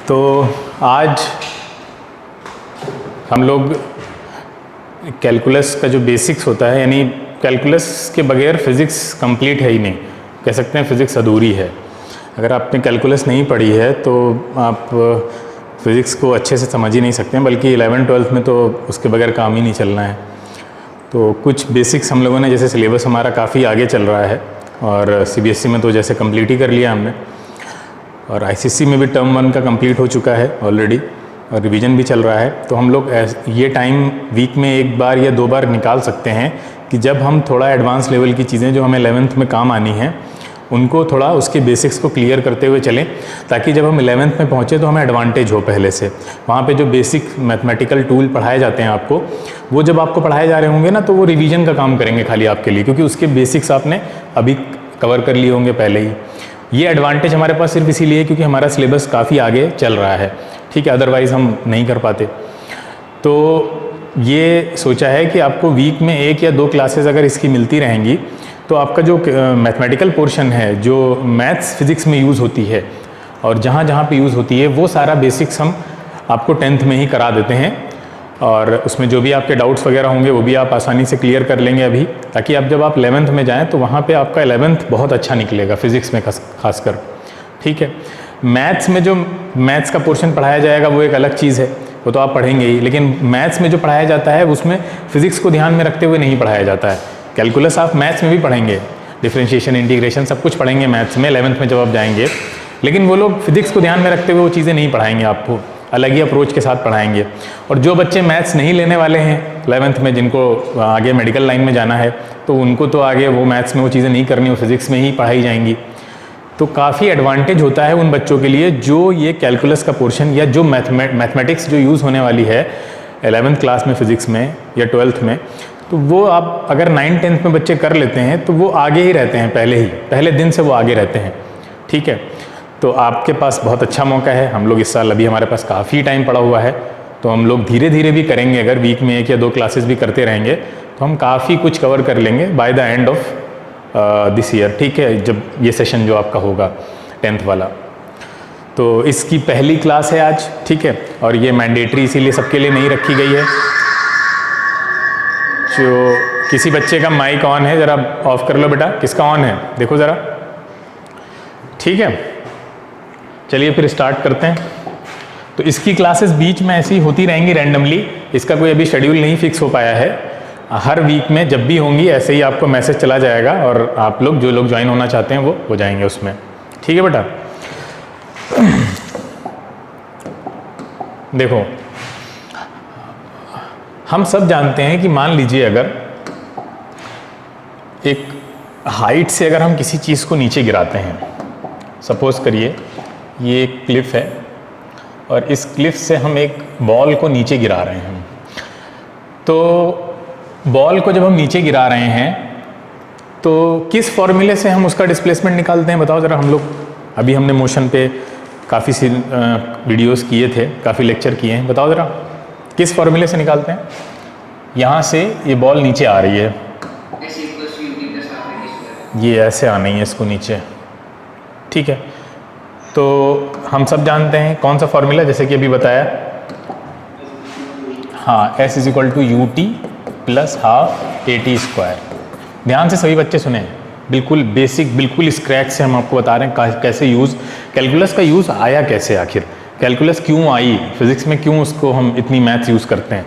तो आज हम लोग कैलकुलस का जो बेसिक्स होता है, यानी कैलकुलस के बगैर फिज़िक्स कंप्लीट है ही नहीं, कह सकते हैं फिज़िक्स अधूरी है। अगर आपने कैलकुलस नहीं पढ़ी है तो आप फिज़िक्स को अच्छे से समझ ही नहीं सकते हैं, बल्कि 11th-12th में तो उसके बगैर काम ही नहीं चलना है। तो कुछ बेसिक्स हम लोगों ने, जैसे सिलेबस हमारा काफ़ी आगे चल रहा है और सीबीएसई में तो जैसे कंप्लीट ही कर लिया हमने, और आईसीएसई में भी टर्म 1 का कंप्लीट हो चुका है ऑलरेडी और रिवीजन भी चल रहा है। तो हम लोग ये टाइम वीक में एक बार या 2 बार निकाल सकते हैं कि जब हम थोड़ा एडवांस लेवल की चीज़ें जो हमें 11th में काम आनी हैं उनको थोड़ा उसके बेसिक्स को क्लियर करते हुए चलें, ताकि जब हम 11th में पहुँचे तो हमें एडवांटेज हो पहले से। वहाँ पे जो बेसिक मैथमेटिकल टूल पढ़ाए जाते हैं आपको, वो जब आपको पढ़ाए जा रहे होंगे ना, तो वो रिवीजन का काम करेंगे खाली आपके लिए, क्योंकि उसके बेसिक्स आपने अभी कवर कर लिए होंगे पहले ही। ये एडवांटेज हमारे पास सिर्फ इसीलिए क्योंकि हमारा सिलेबस काफ़ी आगे चल रहा है, ठीक है, अदरवाइज़ हम नहीं कर पाते। तो ये सोचा है कि आपको वीक में 1 या 2 क्लासेस अगर इसकी मिलती रहेंगी तो आपका जो मैथमेटिकल पोर्शन है, जो मैथ्स फिज़िक्स में यूज़ होती है और जहाँ जहाँ पे यूज़ होती है, वो सारा बेसिक्स हम आपको 10th में ही करा देते हैं। और उसमें जो भी आपके डाउट्स वगैरह होंगे वो भी आप आसानी से क्लियर कर लेंगे अभी, ताकि आप जब आप 11th में जाएं तो वहाँ पे आपका 11th बहुत अच्छा निकलेगा फिज़िक्स में खासकर, ठीक है। मैथ्स में जो मैथ्स का पोर्शन पढ़ाया जाएगा वो एक अलग चीज़ है, वो तो आप पढ़ेंगे ही, लेकिन मैथ्स में जो पढ़ाया जाता है उसमें फ़िज़िक्स को ध्यान में रखते हुए नहीं पढ़ाया जाता है। कैलकुलस आप मैथ्स में भी पढ़ेंगे, डिफरेंशिएशन, इंटीग्रेशन सब कुछ पढ़ेंगे मैथ्स में 11th में जब आप जाएंगे, लेकिन वो लोग फिज़िक्स को ध्यान में रखते हुए वो चीज़ें नहीं पढ़ाएंगे आपको, अलग ही अप्रोच के साथ पढ़ाएंगे। और जो बच्चे मैथ्स नहीं लेने वाले हैं 11th में, जिनको आगे मेडिकल लाइन में जाना है, तो उनको तो आगे वो मैथ्स में वो चीज़ें नहीं करनी, वो फिज़िक्स में ही पढ़ाई जाएंगी। तो काफ़ी एडवांटेज होता है उन बच्चों के लिए जो ये कैलकुलस का पोर्शन या जो मैथमेटिक्स जो यूज़ होने वाली है 11th क्लास में फ़िज़िक्स में या 12th में, तो वो आप अगर 9th-10th में बच्चे कर लेते हैं तो वो आगे ही रहते हैं, पहले दिन से वो आगे रहते हैं, ठीक है। तो आपके पास बहुत अच्छा मौका है। हम लोग इस साल, अभी हमारे पास काफ़ी टाइम पड़ा हुआ है, तो हम लोग धीरे धीरे भी करेंगे। अगर वीक में 1 या 2 क्लासेस भी करते रहेंगे तो हम काफ़ी कुछ कवर कर लेंगे by the end of this year, ठीक है, जब ये सेशन जो आपका होगा 10th वाला। तो इसकी पहली क्लास है आज, ठीक है, और ये मैंडेटरी इसीलिए सबके लिए नहीं रखी गई है। जो किसी बच्चे का माइक ऑन है, ज़रा ऑफ कर लो बेटा, किसका ऑन है देखो ज़रा, ठीक है। चलिए फिर स्टार्ट करते हैं। तो इसकी क्लासेस बीच में ऐसी होती रहेंगी रैंडमली, इसका कोई अभी शेड्यूल नहीं फिक्स हो पाया है। हर वीक में जब भी होंगी ऐसे ही आपको मैसेज चला जाएगा और आप लोग, जो लोग ज्वाइन होना चाहते हैं वो हो जाएंगे उसमें, ठीक है बेटा। देखो, हम सब जानते हैं कि मान लीजिए अगर एक हाइट से अगर हम किसी चीज़ को नीचे गिराते हैं, सपोज करिए ये एक क्लिफ है और इस क्लिफ से हम एक बॉल को नीचे गिरा रहे हैं, तो बॉल को जब हम नीचे गिरा रहे हैं तो किस फॉर्मूले से हम उसका डिस्प्लेसमेंट निकालते हैं बताओ ज़रा। हम लोग अभी हमने मोशन पे काफ़ी सी वीडियोस किए थे, काफ़ी लेक्चर किए हैं, बताओ ज़रा किस फॉर्मूले से निकालते हैं। यहाँ से ये बॉल नीचे आ रही है, ये ऐसे आना ही है इसको नीचे, ठीक है। तो हम सब जानते हैं कौन सा फॉर्मूला, जैसे कि अभी बताया, हाँ, S = UT + ½ AT²। ध्यान से सभी बच्चे सुने, बिल्कुल बेसिक, बिल्कुल स्क्रैच से हम आपको बता रहे हैं कैसे यूज़, कैलकुलस का यूज़ आया कैसे, आखिर कैलकुलस क्यों आई, फिज़िक्स में क्यों उसको हम इतनी मैथ्स यूज़ करते हैं।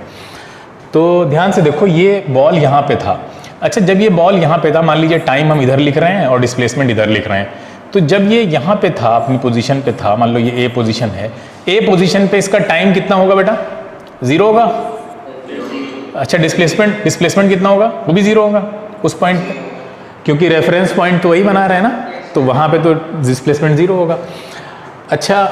तो ध्यान से देखो, ये बॉल यहाँ पे था। अच्छा, जब ये बॉल यहाँ पे था, मान लीजिए टाइम हम इधर लिख रहे हैं और डिस्प्लेसमेंट इधर लिख रहे हैं, तो जब ये यहाँ पे था, अपनी पोजीशन पे था, मान लो ये A पोजीशन है, A पोजीशन पे इसका टाइम कितना होगा बेटा, 0 होगा। अच्छा, डिस्प्लेसमेंट कितना होगा, वो भी 0 होगा उस पॉइंट पे, क्योंकि रेफरेंस पॉइंट तो वही बना रहे हैं ना, तो वहाँ पे तो डिस्प्लेसमेंट 0 होगा। अच्छा,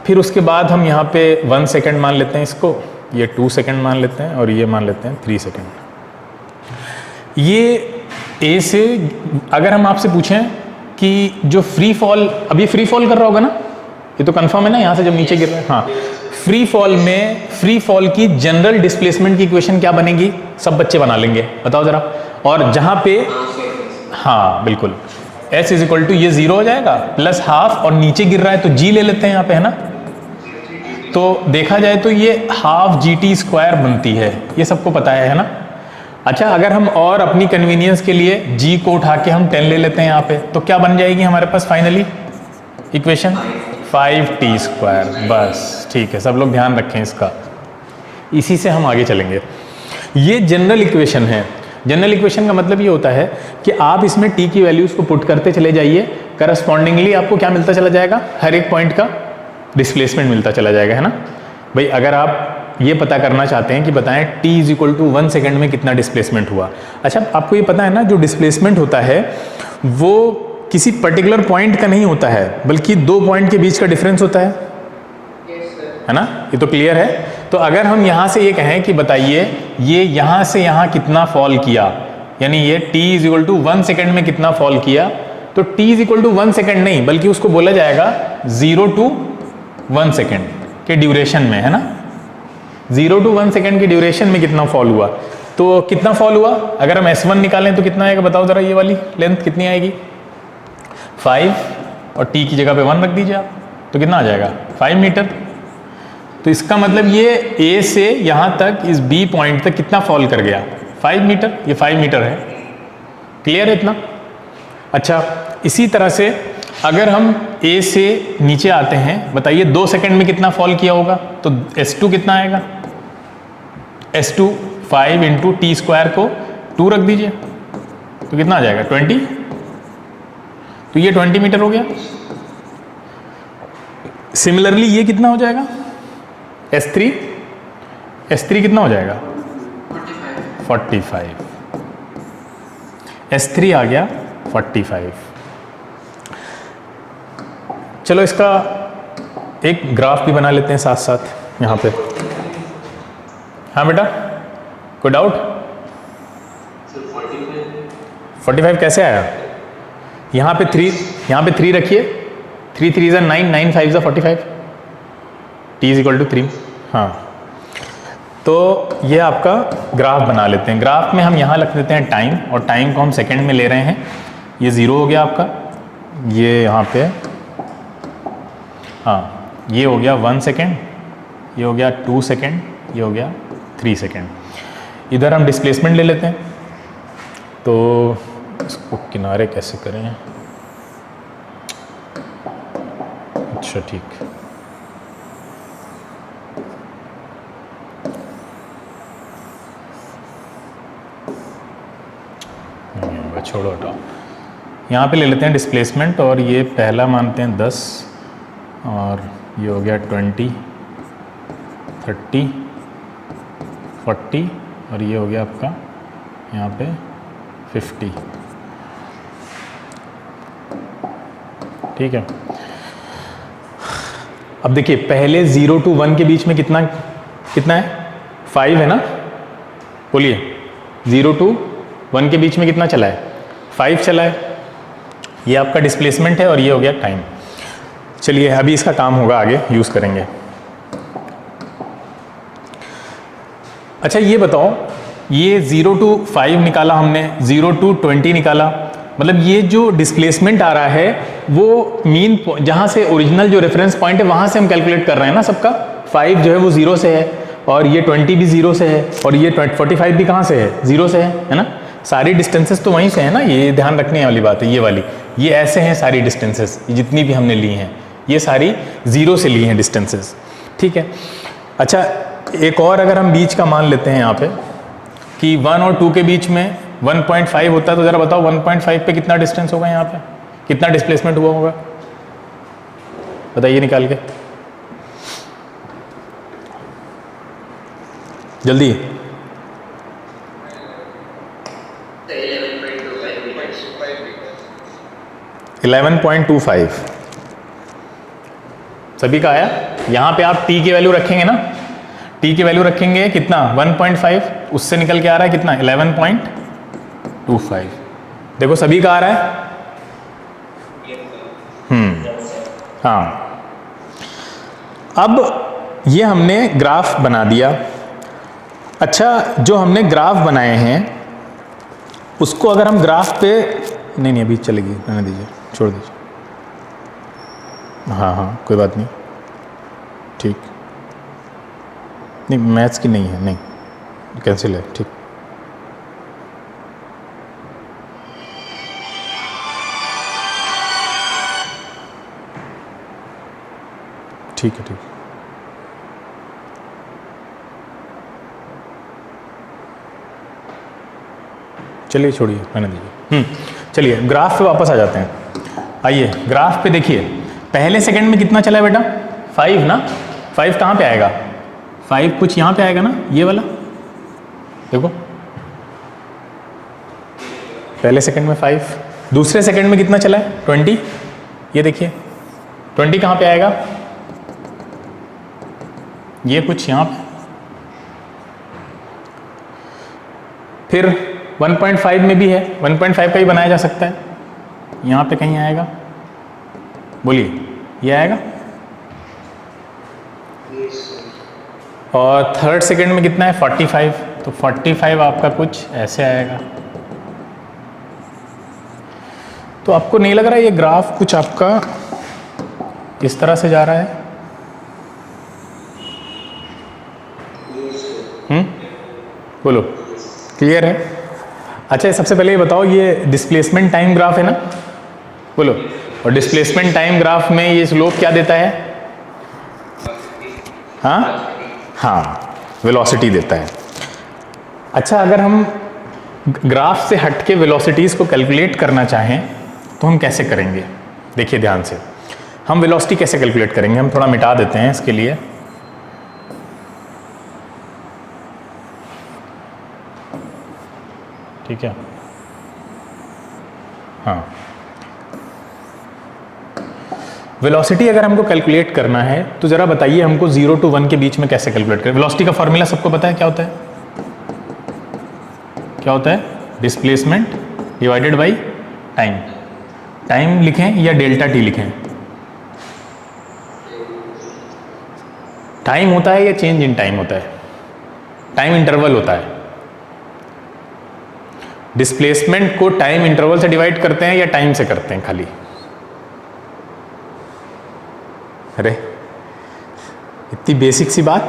फिर उसके बाद हम यहाँ पे 1 सेकेंड मान लेते हैं इसको, ये 2 सेकेंड मान लेते हैं और ये मान लेते हैं 3 सेकेंड। ये A से अगर हम आपसे पूछें कि जो फ्री फॉल, अभी फ्री फॉल कर रहा होगा ना, ये तो कंफर्म है ना, यहाँ से जब नीचे गिर रहे हैं, हाँ, फ्री फॉल में फ्री फॉल की जनरल डिस्प्लेसमेंट की इक्वेशन क्या बनेगी, सब बच्चे बना लेंगे, बताओ जरा। और जहाँ पे, हाँ बिल्कुल, s इज इक्वल टू ये 0 हो जाएगा प्लस हाफ, और नीचे गिर रहा है तो g ले लेते हैं यहाँ पे, है ना। तो देखा जाए तो ये हाफ GT स्क्वायर बनती है, ये सबको पता है ना। अच्छा, अगर हम और अपनी कन्वीनियंस के लिए g को उठा के हम 10 ले लेते हैं यहाँ पे, तो क्या बन जाएगी हमारे पास फाइनली इक्वेशन 5t स्क्वायर। बस ठीक है, सब लोग ध्यान रखें इसका, इसी से हम आगे चलेंगे। ये जनरल इक्वेशन है। जनरल इक्वेशन का मतलब ये होता है कि आप इसमें t की वैल्यूज को पुट करते चले जाइए, करस्पॉन्डिंगली आपको क्या मिलता चला जाएगा, हर एक पॉइंट का डिस्प्लेसमेंट मिलता चला जाएगा, है ना भाई। अगर आप ये पता करना चाहते हैं कि बताएं t is equal to 1 second में कितना डिस्प्लेसमेंट हुआ। अच्छा, आपको ये पता है ना, जो डिस्प्लेसमेंट होता है वो किसी पर्टिकुलर पॉइंट का नहीं होता है, बल्कि दो पॉइंट के बीच का डिफरेंस होता है ना। ये तो क्लियर है। तो अगर हम यहाँ से ये कहें कि बताइए ये यहाँ से यहाँ कितना फॉल किया, यानी ये t is equal to 1 second में कितना फॉल किया, तो t is equal to 1 second नहीं, बल्कि उसको बोला जाएगा 0 to 1 सेकेंड के ड्यूरेशन में, है ना। 0 to 1 सेकेंड की ड्यूरेशन में कितना फॉल हुआ, तो कितना फॉल हुआ, अगर हम S1 निकालें तो कितना आएगा बताओ जरा, ये वाली लेंथ कितनी आएगी 5, और t की जगह पे 1 रख दीजिए आप, तो कितना आ जाएगा 5 मीटर। तो इसका मतलब ये A से यहाँ तक इस B पॉइंट तक कितना फॉल कर गया 5 मीटर, ये 5 मीटर है। क्लियर है इतना। अच्छा, इसी तरह से अगर हम A से नीचे आते हैं, बताइए 2 सेकंड में कितना फॉल किया होगा, तो S2 कितना आएगा, S2 5 इंटू टी स्क्वायर को 2 रख दीजिए, तो कितना आ जाएगा 20, तो ये 20 मीटर हो गया। सिमिलरली ये कितना हो जाएगा S3 कितना हो जाएगा 45, S3 आ गया 45। चलो इसका एक ग्राफ भी बना लेते हैं साथ साथ यहाँ पे। हाँ बेटा, कोई डाउट? 45 कैसे आया? यहाँ पे 3 रखिए, 3 3 ज़ा 9, 9 5 ज़ा 45, t इज इक्वल टू 3। हाँ, तो ये आपका ग्राफ बना लेते हैं। ग्राफ में हम यहाँ रख देते हैं टाइम, और टाइम को हम सेकंड में ले रहे हैं। ये 0 हो गया आपका, ये यहाँ पे, हाँ ये हो गया 1 सेकेंड, ये हो गया 2 सेकेंड, ये हो गया 3 सेकेंड। इधर हम डिस्प्लेसमेंट ले लेते हैं, तो इसको किनारे कैसे करें, अच्छा ठीक, छोड़ो हटाओ। यहाँ पे ले लेते हैं डिस्प्लेसमेंट, और ये पहला मानते हैं 10, और ये हो गया 20, 30, 40, और ये हो गया आपका यहाँ पे 50। ठीक है। अब देखिए पहले 0 to 1 के बीच में कितना है 5 है ना, बोलिए 0 to 1 के बीच में कितना चला है 5 चला है। ये आपका डिस्प्लेसमेंट है और ये हो गया टाइम। चलिए अभी इसका काम होगा, आगे यूज़ करेंगे। अच्छा ये बताओ, ये 0 to 5 निकाला हमने, 0 to 20 निकाला, मतलब ये जो डिस्प्लेसमेंट आ रहा है वो मीन जहाँ से ओरिजिनल जो रेफरेंस पॉइंट है वहाँ से हम कैलकुलेट कर रहे हैं ना सबका। 5 जो है वो 0 से है, और ये 20 भी 0 से है, और ये 45 भी कहाँ से है 0 से है ना। सारी डिस्टेंसेस तो वहीं से है ना, ये ध्यान रखने वाली बात है। ये वाली, ये ऐसे हैं सारी डिस्टेंसेस, जितनी भी हमने ली हैं ये सारी 0 से ली हैं डिस्टेंसेस। ठीक है। अच्छा एक और अगर हम बीच का मान लेते हैं यहाँ पे कि 1 और 2 के बीच में 1.5 होता है, तो ज़रा बताओ 1.5 पे कितना डिस्टेंस होगा, यहाँ पे कितना डिस्प्लेसमेंट हुआ होगा, बताइए निकाल के जल्दी। 11.25 सभी का आया। यहाँ पे आप t की वैल्यू रखेंगे ना, t की वैल्यू रखेंगे कितना 1.5, उससे निकल के आ रहा है कितना 11.25। देखो सभी का आ रहा है। हाँ, अब ये हमने ग्राफ बना दिया। अच्छा जो हमने ग्राफ बनाए हैं उसको अगर हम ग्राफ पे नहीं नहीं अभी चलेगी, रहने दीजिए, छोड़ दीजिए। हाँ हाँ कोई बात नहीं, ठीक। नहीं मैथ्स की नहीं है, नहीं कैंसिल है, ठीक। ठीक है, ठीक। चलिए छोड़िए, रहने दीजिए। चलिए ग्राफ पे वापस आ जाते हैं। आइए ग्राफ पे देखिए, पहले सेकंड में कितना चला है बेटा? 5 ना। 5 कहाँ पे आएगा? 5 कुछ यहाँ पे आएगा ना, ये वाला देखो, पहले सेकंड में 5। दूसरे सेकंड में कितना चला है? 20। ये देखिए 20 कहाँ पे आएगा? ये कुछ यहाँ पे। फिर 1.5 में भी है, 1.5 का ही बनाया जा सकता है, यहाँ पे कहीं आएगा, बोलिए ये आएगा। और थर्ड सेकंड में कितना है? 45, तो 45 आपका कुछ ऐसे आएगा। तो आपको नहीं लग रहा है ये ग्राफ कुछ आपका इस तरह से जा रहा है? बोलो, क्लियर है? अच्छा सबसे पहले ये बताओ, ये डिस्प्लेसमेंट टाइम ग्राफ है ना, बोलो। और डिस्प्लेसमेंट टाइम ग्राफ में ये स्लोप क्या देता है? हाँ वेलोसिटी देता है। अच्छा अगर हम ग्राफ से हट के वेलोसिटीज़ को कैलकुलेट करना चाहें तो हम कैसे करेंगे? देखिए ध्यान से, हम वेलोसिटी कैसे कैलकुलेट करेंगे? हम थोड़ा मिटा देते हैं इसके लिए। ठीक है, हाँ वेलोसिटी अगर हमको कैलकुलेट करना है तो ज़रा बताइए हमको 0 to 1 के बीच में कैसे कैलकुलेट करें? वेलोसिटी का फॉर्मूला सबको पता है क्या होता है? क्या होता है? Displacement divided by time. Time लिखें या डेल्टा टी लिखें? टाइम होता है या चेंज इन टाइम होता है? टाइम इंटरवल होता है। डिस्प्लेसमेंट को टाइम इंटरवल से डिवाइड करते हैं या टाइम से करते हैं खाली? अरे इतनी बेसिक सी बात।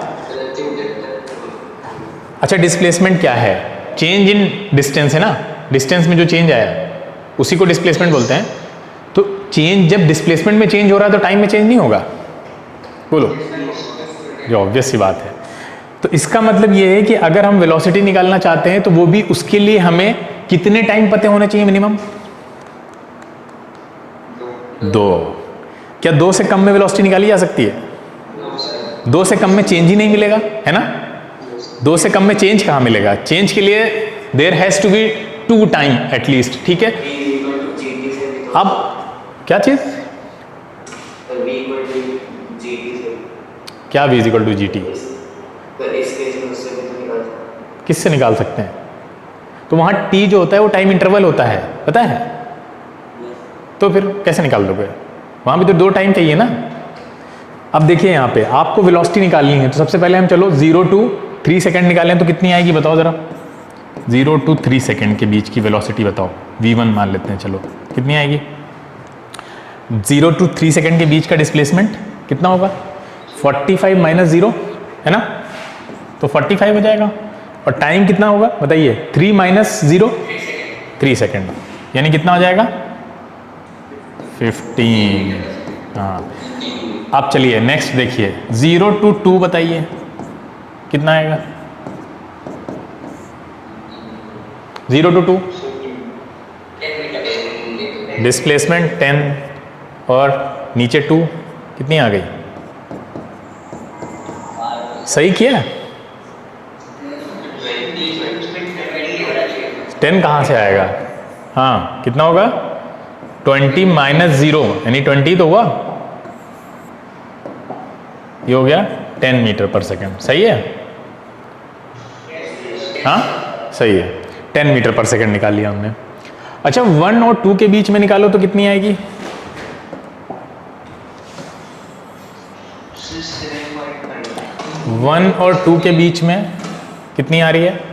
अच्छा डिस्प्लेसमेंट क्या है? चेंज इन डिस्टेंस है ना, डिस्टेंस में जो चेंज आया उसी को डिस्प्लेसमेंट बोलते हैं। तो चेंज जब डिस्प्लेसमेंट में चेंज हो रहा है तो टाइम में चेंज नहीं होगा? बोलो, जो ऑब्वियस सी बात है। तो इसका मतलब ये है कि अगर हम वेलोसिटी निकालना चाहते हैं तो वो भी उसके लिए हमें कितने टाइम पते होने चाहिए मिनिमम? 2। क्या 2 से कम में वेलोसिटी निकाली जा सकती है? 2 से कम में चेंज ही नहीं मिलेगा, है ना? 2 से कम में चेंज कहाँ मिलेगा? चेंज के लिए there has to be 2 time at least, ठीक है? अब क्या चीज? क्या v equal to g t? किससे निकाल सकते हैं? तो वहां t जो होता है वो टाइम इंटरवल होता है, पता है? तो फिर कैसे निकाल दोगे? वहां भी तो 2 टाइम चाहिए ना। अब देखिए यहाँ पे आपको वेलोसिटी निकालनी है तो सबसे पहले हम चलो 0 to 3 सेकंड निकालें तो कितनी आएगी बताओ जरा? 0 to 3 सेकंड के बीच की वेलोसिटी बताओ, v1 मान लेते हैं, चलो कितनी आएगी? 0 to 3 सेकंड के बीच का डिस्प्लेसमेंट कितना होगा? 45 माइनस 0 है ना, तो 45 हो जाएगा। और टाइम कितना होगा बताइए? 3 माइनस 0 3 सेकंड, यानी कितना हो जाएगा? 15। हाँ अब चलिए नेक्स्ट देखिए, 0 to 2 बताइए कितना आएगा? 0 to 2 डिस्प्लेसमेंट 10 और नीचे 2, कितनी आ गई? सही किया? 10 कहाँ से आएगा? हाँ कितना होगा? 20 माइनस 0 यानी 20 तो हुआ, ये हो गया 10 मीटर पर सेकंड। सही है? हाँ सही है, 10 मीटर पर सेकंड निकाल लिया हमने। अच्छा 1 और 2 के बीच में निकालो तो कितनी आएगी? 1 और 2 के बीच में कितनी आ रही है?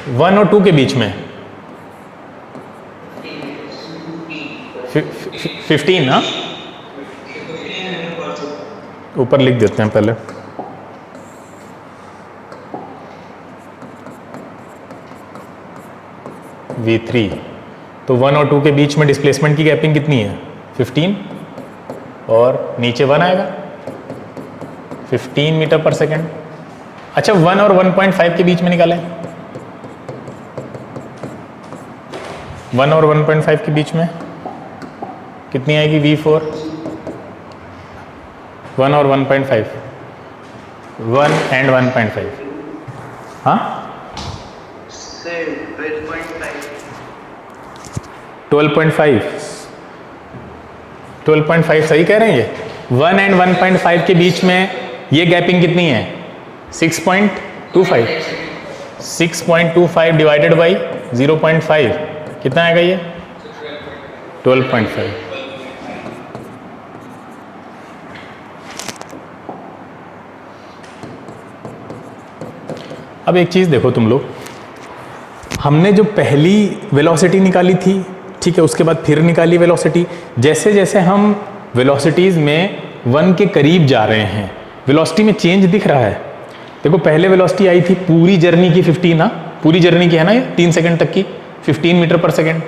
1 और 2 के बीच में 15 ना, ऊपर लिख देते हैं पहले। v3 तो 1 और 2 के बीच में डिस्प्लेसमेंट की गैपिंग कितनी है 15 और नीचे 1 आएगा 15 मीटर पर सेकेंड। अच्छा 1 और 1.5 के बीच में निकालें, 1 और 1.5 के बीच में कितनी आएगी v4, 1 और 1.5, 1 एंड 1.5, हाँ 12.5 सही कह रहे हैं ये। 1 एंड 1.5 के बीच में ये गैपिंग कितनी है 6.25, 6.25 डिवाइडेड बाई 0.5 कितना आएगा ये 12.5। अब एक चीज़ देखो तुम लोग, हमने जो पहली वेलोसिटी निकाली थी, ठीक है, उसके बाद फिर निकाली वेलोसिटी। जैसे जैसे हम वेलोसिटीज़ में 1 के करीब जा रहे हैं वेलोसिटी में चेंज दिख रहा है। देखो पहले वेलोसिटी आई थी पूरी जर्नी की 15 ना, पूरी जर्नी की है ना ये 3 सेकंड तक की 15 मीटर पर सेकंड।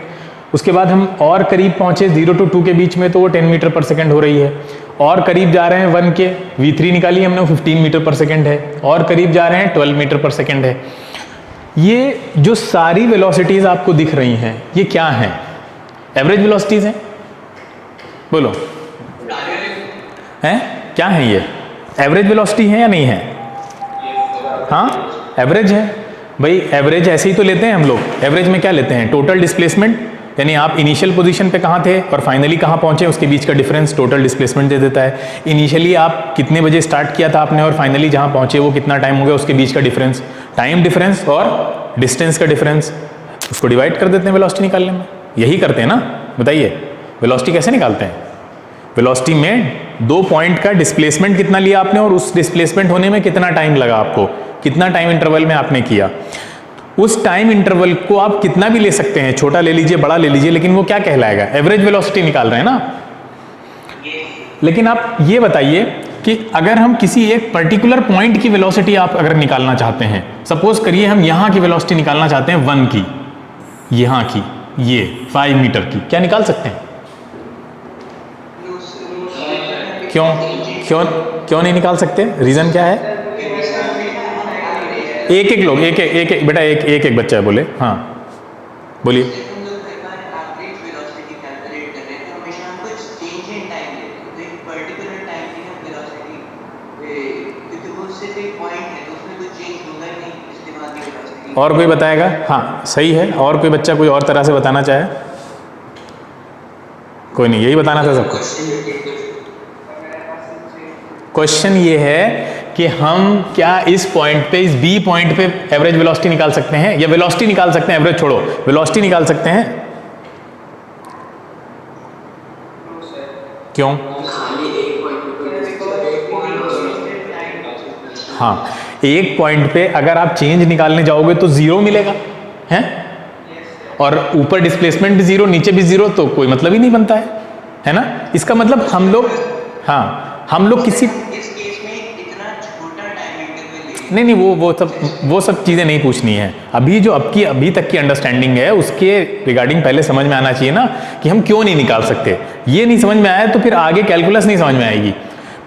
उसके बाद हम और करीब पहुंचे 0 to 2 के बीच में तो वो 10 मीटर पर सेकंड हो रही है। और करीब जा रहे हैं 1 के, v3 निकाली हमने 15 मीटर पर सेकंड है। और करीब जा रहे हैं 12 मीटर पर सेकंड है। ये जो सारी वेलोसिटीज़ आपको दिख रही हैं ये क्या हैं, एवरेज वेलोसिटीज़ हैं, बोलो हैं क्या हैं ये, एवरेज वेलोसिटी है या नहीं है, हाँ एवरेज है भाई। एवरेज ऐसे ही तो लेते हैं हम लोग, एवरेज में क्या लेते हैं टोटल डिस्प्लेसमेंट, यानी आप इनिशियल पोजीशन पे कहाँ थे और फाइनली कहाँ पहुँचे उसके बीच का डिफरेंस टोटल डिस्प्लेसमेंट दे देता है। इनिशियली आप कितने बजे स्टार्ट किया था आपने और फाइनली जहाँ पहुँचे वो कितना टाइम हो गया उसके बीच का डिफरेंस, टाइम डिफरेंस और डिस्टेंस का डिफरेंस, उसको डिवाइड कर देते हैं वेलोसिटी निकालने में। यही करते हैं ना, बताइए वेलोसिटी कैसे निकालते हैं। वेलोसिटी में 2 पॉइंट का डिस्प्लेसमेंट कितना लिया आपने और उस डिस्प्लेसमेंट होने में कितना टाइम लगा आपको, कितना टाइम इंटरवल में आपने किया। उस टाइम इंटरवल को आप कितना भी ले सकते हैं, छोटा ले लीजिए बड़ा ले लीजिए, लेकिन वो क्या कहलाएगा, एवरेज वेलोसिटी निकाल रहे हैं ना। लेकिन आप ये बताइए कि अगर हम किसी एक पर्टिकुलर पॉइंट की वेलोसिटी आप अगर निकालना चाहते हैं, सपोज करिए हम यहां की वेलोसिटी निकालना चाहते हैं 1 की, यहां की ये 5 मीटर की, क्या निकाल सकते हैं? क्यों क्यों क्यों नहीं निकाल सकते, रीजन क्या है? एक एक लोग एक एक बेटा एक बच्चा है, बोले हाँ बोलिए। और कोई बताएगा? हाँ सही है, और कोई बच्चा कोई और तरह से बताना चाहे? कोई नहीं, यही बताना था सबको। क्वेश्चन ये है कि हम क्या इस पॉइंट पे, इस बी पॉइंट पे एवरेज वेलोसिटी निकाल सकते हैं, या वेलोसिटी निकाल सकते हैं, एवरेज छोड़ो वेलोसिटी निकाल सकते हैं? क्यों? हाँ एक पॉइंट पे अगर आप चेंज निकालने जाओगे तो 0 मिलेगा है, और ऊपर डिस्प्लेसमेंट भी 0 नीचे भी 0, तो कोई मतलब ही नहीं बनता है ना। इसका मतलब हम लोग, हाँ हम लोग किसी नहीं वो सब चीज़ें नहीं पूछनी है अभी। जो अभी तक की अंडरस्टैंडिंग है उसके रिगार्डिंग पहले समझ में आना चाहिए ना कि हम क्यों नहीं निकाल सकते। ये नहीं समझ में आया तो फिर आगे कैलकुलस नहीं समझ में आएगी।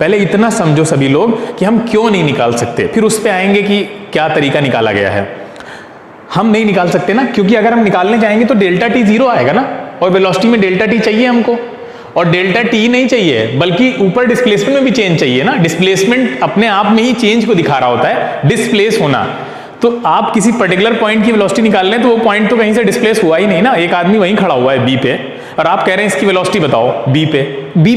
पहले इतना समझो सभी लोग कि हम क्यों नहीं निकाल सकते, फिर उस पर आएंगे कि क्या तरीका निकाला गया है। हम नहीं निकाल सकते ना, क्योंकि अगर हम निकालने जाएंगे तो डेल्टा टी 0 आएगा ना, और वेलोसिटी में डेल्टा टी चाहिए हमको, और डेल्टा टी नहीं चाहिए बल्कि ऊपर डिस्प्लेसमेंट में भी चेंज चाहिए ना। डिस्प्लेसमेंट अपने आप में ही चेंज को दिखा रहा होता है, डिस्प्लेस होना। तो आप किसी पर्टिकुलर पॉइंट की वेलोसिटी निकाल लें तो वो पॉइंट तो कहीं से डिस्प्लेस हुआ ही नहीं ना, एक आदमी वहीं खड़ा हुआ है बी पे, और आप कह रहे हैं इसकी वेलोसिटी बताओ बी पे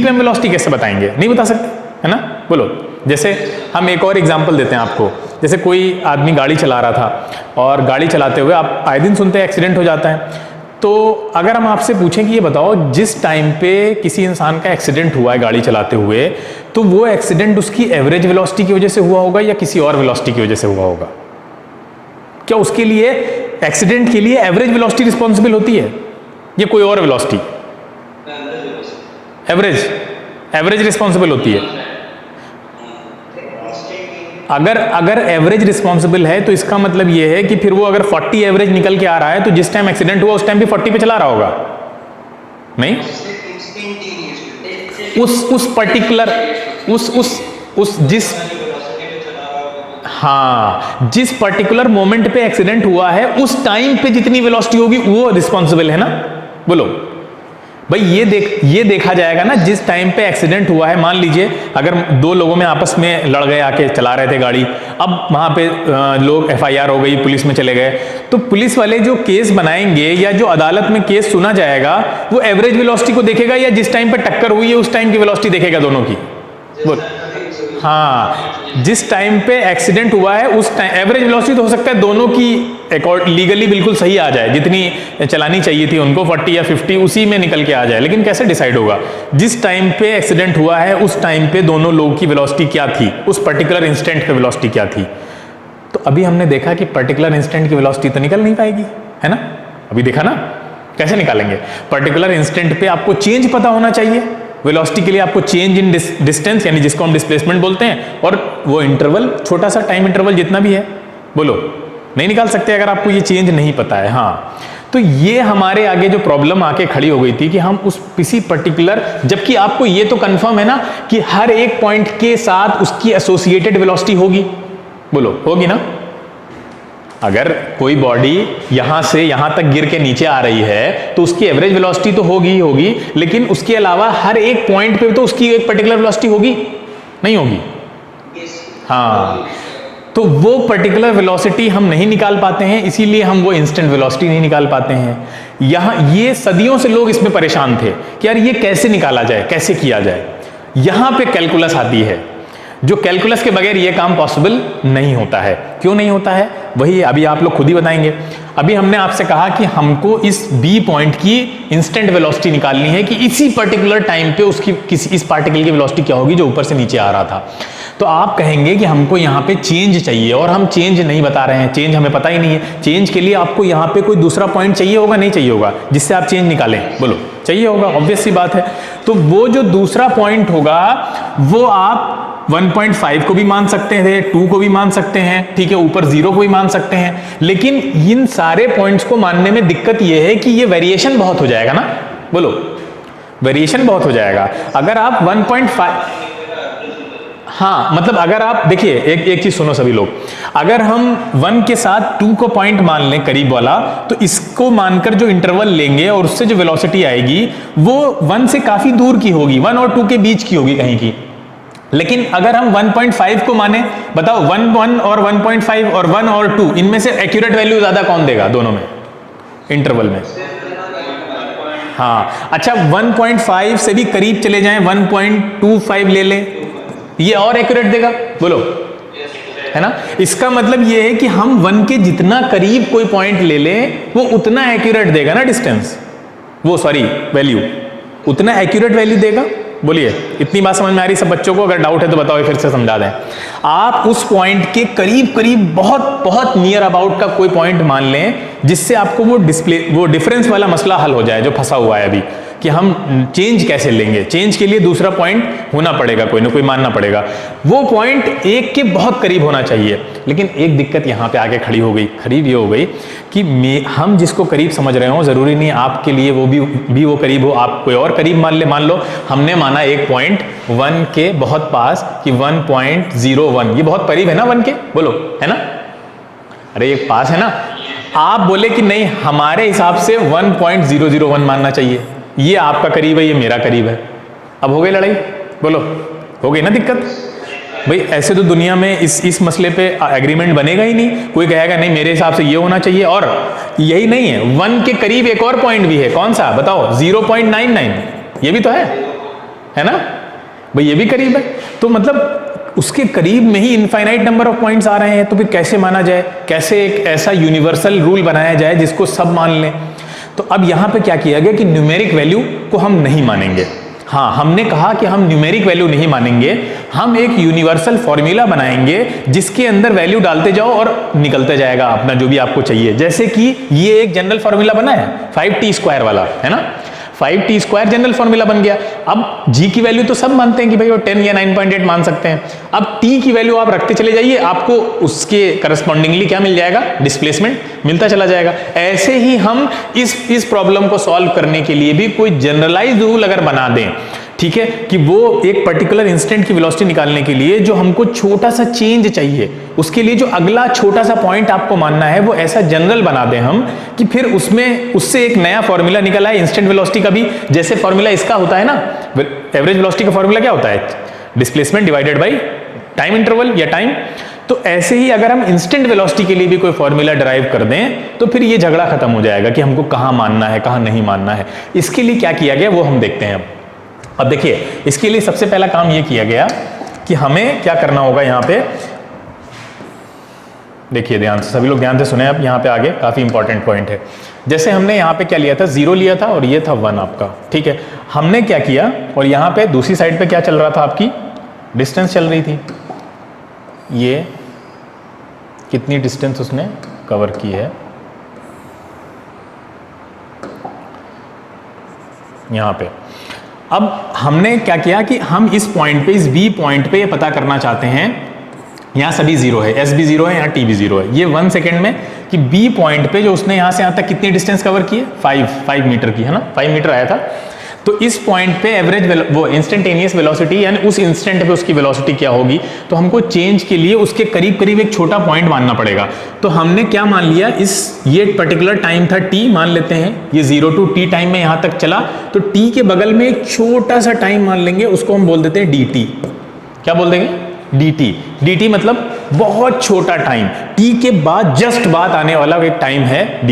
हम वेलोसिटी कैसे बताएंगे, नहीं बता सकते है ना। बोलो, जैसे हम एक और एग्जांपल देते हैं आपको। जैसे कोई आदमी गाड़ी चला रहा था और गाड़ी चलाते हुए आप आए दिन सुनते हैं एक्सीडेंट हो जाता है। तो अगर हम आपसे पूछें कि ये बताओ जिस टाइम पे किसी इंसान का एक्सीडेंट हुआ है गाड़ी चलाते हुए, तो वो एक्सीडेंट उसकी एवरेज वेलोसिटी की वजह से हुआ होगा या किसी और वेलोसिटी की वजह से हुआ होगा? क्या उसके लिए एक्सीडेंट के लिए एवरेज वेलोसिटी रिस्पॉन्सिबल होती है या कोई और वेलोसिटी? एवरेज रिस्पॉन्सिबल होती है। अगर एवरेज रिस्पॉन्सिबल है तो इसका मतलब यह है कि फिर वो अगर 40 एवरेज निकल के आ रहा है तो जिस टाइम एक्सीडेंट हुआ उस टाइम भी 40 पे चला रहा होगा? नहीं, उस पर्टिकुलर जिस पर्टिकुलर मोमेंट पे एक्सीडेंट हुआ है उस टाइम पे जितनी वेलोसिटी होगी वो रिस्पॉन्सिबल है ना। बोलो भाई, ये देखा जाएगा ना जिस टाइम पे एक्सीडेंट हुआ है। मान लीजिए अगर दो लोगों में आपस में लड़ गए, आके चला रहे थे गाड़ी, अब वहां पे लोग FIR हो गई, पुलिस में चले गए, तो पुलिस वाले जो केस बनाएंगे या जो अदालत में केस सुना जाएगा वो एवरेज वेलोसिटी को देखेगा या जिस टाइम पे टक्कर हुई है उस टाइम की वेलोसिटी देखेगा? दोनों की। बोल, हाँ, जिस टाइम पे एक्सीडेंट हुआ है उस टाइम एवरेज वेलोसिटी तो हो सकता है दोनों की लीगली बिल्कुल सही आ जाए, जितनी चलानी चाहिए थी उनको 40 या 50 उसी में निकल के आ जाए, लेकिन कैसे डिसाइड होगा? जिस टाइम पे एक्सीडेंट हुआ है उस टाइम पे दोनों लोगों की वेलोसिटी क्या थी, उस पर्टिकुलर इंस्टेंट पे वेलोसिटी क्या थी। तो अभी हमने देखा कि पर्टिकुलर इंस्टेंट की वेलोसिटी तो निकल नहीं पाएगी, है ना। अभी देखा ना कैसे निकालेंगे। पर्टिकुलर इंस्टेंट पे आपको चेंज पता होना चाहिए, वेलोसिटी के लिए आपको चेंज इन डिस्टेंस यानी जिसको हम डिस्प्लेसमेंट बोलते हैं, और वो इंटरवल, छोटा सा टाइम इंटरवल जितना भी है, बोलो, नहीं निकाल सकते अगर आपको ये चेंज नहीं पता है। हाँ, तो ये हमारे आगे जो प्रॉब्लम आके खड़ी हो गई थी कि हम उस किसी पर्टिकुलर, जबकि आपको ये तो कंफर्म है ना कि हर एक पॉइंट के साथ उसकी एसोसिएटेड वेलोसिटी होगी, बोलो होगी ना। अगर कोई बॉडी यहां से यहां तक गिर के नीचे आ रही है तो उसकी एवरेज वेलोसिटी तो होगी ही होगी, लेकिन उसके अलावा हर एक पॉइंट पे तो उसकी एक पर्टिकुलर वेलोसिटी होगी, नहीं होगी? हाँ, तो वो पर्टिकुलर वेलोसिटी हम नहीं निकाल पाते हैं, इसीलिए हम वो इंस्टेंट वेलोसिटी नहीं निकाल पाते हैं। यहां ये सदियों से लोग इसमें परेशान थे कि यार ये कैसे निकाला जाए, कैसे किया जाए। यहां पे कैलकुलस आती है, जो कैलकुलस के बगैर ये काम पॉसिबल नहीं होता है। क्यों नहीं होता है वही अभी आप लोग खुद ही बताएंगे। अभी हमने आपसे कहा कि हमको इस बी पॉइंट की इंस्टेंट वेलोसिटी निकालनी है कि इसी पर्टिकुलर टाइम पे उसकी इस पार्टिकल की वेलोसिटी क्या होगी जो ऊपर से नीचे आ रहा था। तो आप कहेंगे कि हमको यहाँ पे चेंज चाहिए और हम चेंज नहीं बता रहे हैं, चेंज हमें पता ही नहीं है। चेंज के लिए आपको यहाँ पे कोई दूसरा पॉइंट चाहिए होगा, नहीं चाहिए होगा, जिससे आप चेंज निकालें? बोलो, चाहिए होगा, ऑब्वियस सी बात है। तो वो जो दूसरा पॉइंट होगा वो आप 1.5 को भी मान सकते हैं, 2 को भी मान सकते हैं, ठीक है, ऊपर 0 को भी मान सकते हैं। लेकिन इन सारे पॉइंट्स को मानने में दिक्कत यह है कि ये वेरिएशन बहुत हो जाएगा ना। बोलो, वेरिएशन बहुत हो जाएगा। अगर आप 1.5, हाँ, मतलब अगर आप देखिए एक चीज सुनो सभी लोग, अगर हम 1 के साथ 2 को पॉइंट मान लें करीब वाला, तो इसको मानकर जो इंटरवल लेंगे और उससे जो वेलोसिटी आएगी वो 1 से काफी दूर की होगी, 1 और 2 के बीच की होगी कहीं की। लेकिन अगर हम 1.5 को माने, बताओ 1 और 1.5 और 1 और 2 इनमें से एक्यूरेट वैल्यू ज्यादा कौन देगा दोनों में, इंटरवल में? हाँ, अच्छा 1.5 से भी करीब चले जाएं, 1.25 ले लें, ये और एक्यूरेट देगा, बोलो, है ना। इसका मतलब ये है कि हम 1 के जितना करीब कोई पॉइंट ले लें वो उतना एक्यूरेट देगा ना डिस्टेंस, वो सॉरी वैल्यू, उतना एक्यूरेट वैल्यू देगा। बोलिए, इतनी बात समझ में आ रही सब बच्चों को? अगर डाउट है तो बताओ, फिर से समझा दें। आप उस पॉइंट के करीब करीब बहुत बहुत नियर अबाउट का कोई पॉइंट मान लें जिससे आपको वो डिफरेंस वाला मसला हल हो जाए जो फंसा हुआ है अभी, कि हम चेंज कैसे लेंगे। चेंज के लिए दूसरा पॉइंट होना पड़ेगा, कोई ना कोई मानना पड़ेगा। वो पॉइंट 1 के बहुत करीब होना चाहिए। लेकिन एक दिक्कत यहां पे आके खड़ी हो गई, ये हो गई कि हम जिसको करीब समझ रहे हो जरूरी नहीं आपके लिए वो भी वो करीब हो, आप कोई और करीब मान लो हमने माना एक पॉइंट 1 के बहुत पास कि 1.01, ये बहुत करीब है ना 1 के, बोलो, है ना। अरे एक पास है ना। आप बोले कि नहीं हमारे हिसाब से 1.001 मानना चाहिए, ये आपका करीब है, ये मेरा करीब है। अब हो गई लड़ाई, बोलो, हो गई ना दिक्कत। भाई ऐसे तो दुनिया में इस मसले पे एग्रीमेंट बनेगा ही नहीं। कोई कहेगा नहीं मेरे हिसाब से ये होना चाहिए, और यही नहीं है, 1 के करीब एक और पॉइंट भी है, कौन सा बताओ? 0.99, ये भी तो है ना भाई, ये भी करीब है। तो मतलब उसके करीब में ही इनफाइनाइट नंबर ऑफ पॉइंट्स आ रहे हैं, तो फिर कैसे माना जाए, कैसे एक ऐसा यूनिवर्सल रूल बनाया जाए जिसको सब मान लें। तो अब यहां पे क्या किया गया कि न्यूमेरिक वैल्यू को हम नहीं मानेंगे। हाँ, हमने कहा कि हम न्यूमेरिक वैल्यू नहीं मानेंगे, हम एक यूनिवर्सल फॉर्मूला बनाएंगे जिसके अंदर वैल्यू डालते जाओ और निकलते जाएगा अपना जो भी आपको चाहिए। जैसे कि ये एक जनरल फॉर्मूला बना है 5t² वाला, है ना, 5t² जनरल फॉर्मूला बन गया। अब g की वैल्यू तो सब मानते हैं कि भाई वो 10 या 9.8 मान सकते हैं। अब t की वैल्यू आप रखते चले जाइए, आपको उसके करस्पॉन्डिंगली क्या मिल जाएगा, डिस्प्लेसमेंट मिलता चला जाएगा। ऐसे ही हम इस प्रॉब्लम को सॉल्व करने के लिए भी कोई जनरलाइज्ड रूल अगर बना दें, ठीक है, कि वो एक पर्टिकुलर इंस्टेंट की वेलोसिटी निकालने के लिए जो हमको छोटा सा चेंज चाहिए, उसके लिए जो अगला छोटा सा पॉइंट आपको मानना है, वो ऐसा जनरल बना दें हम कि फिर उससे एक नया फॉर्मूला निकला है इंस्टेंट वेलोसिटी का भी। जैसे फॉर्मूला इसका होता है ना, एवरेज वेलोसिटी का फॉर्मूला क्या होता है, displacement divided by time interval या टाइम। तो ऐसे ही अगर हम इंस्टेंट वेलोसिटी के लिए भी कोई फॉर्मूला ड्राइव कर दें तो फिर ये झगड़ा खत्म हो जाएगा कि हमको कहां मानना है कहां नहीं मानना है। इसके लिए क्या किया गया वो हम देखते हैं। अब देखिए, इसके लिए सबसे पहला काम ये किया गया कि हमें क्या करना होगा। यहां पे देखिए, ध्यान से सभी लोग ध्यान से सुने। अब यहां पे आगे काफी इंपॉर्टेंट पॉइंट है। जैसे हमने यहां पे क्या लिया था, 0 लिया था और ये था 1 आपका, ठीक है। हमने क्या किया, और यहां पे दूसरी साइड पे क्या चल रहा था, आपकी डिस्टेंस चल रही थी। ये कितनी डिस्टेंस उसने कवर की है यहां पे। अब हमने क्या किया कि हम इस पॉइंट पे, इस बी पॉइंट पे ये पता करना चाहते हैं, यहां सभी 0 है, एस भी 0 है, यहां टी भी 0 है। ये 1 सेकेंड में कि बी पॉइंट पे जो उसने यहां से यहां तक कितनी डिस्टेंस कवर की है, 5 मीटर की, है ना, 5 मीटर आया था। तो इस पॉइंट पे एवरेज वो इंस्टेंटेनियस वेलोसिटी, यानी उस इंस्टेंट पे उसकी वेलोसिटी क्या होगी, तो हमको चेंज के लिए उसके करीब करीब एक छोटा पॉइंट मानना पड़ेगा। तो हमने क्या मान लिया, ये पर्टिकुलर टाइम था t, मान लेते हैं ये 0 to t टाइम में यहां तक चला, तो t के बगल में एक छोटा सा टाइम मान लेंगे, उसको हम बोल देते हैं dt। क्या बोल देंगे, dt मतलब बहुत छोटा टाइम, t के बाद जस्ट बाद आने वाला एक टाइम है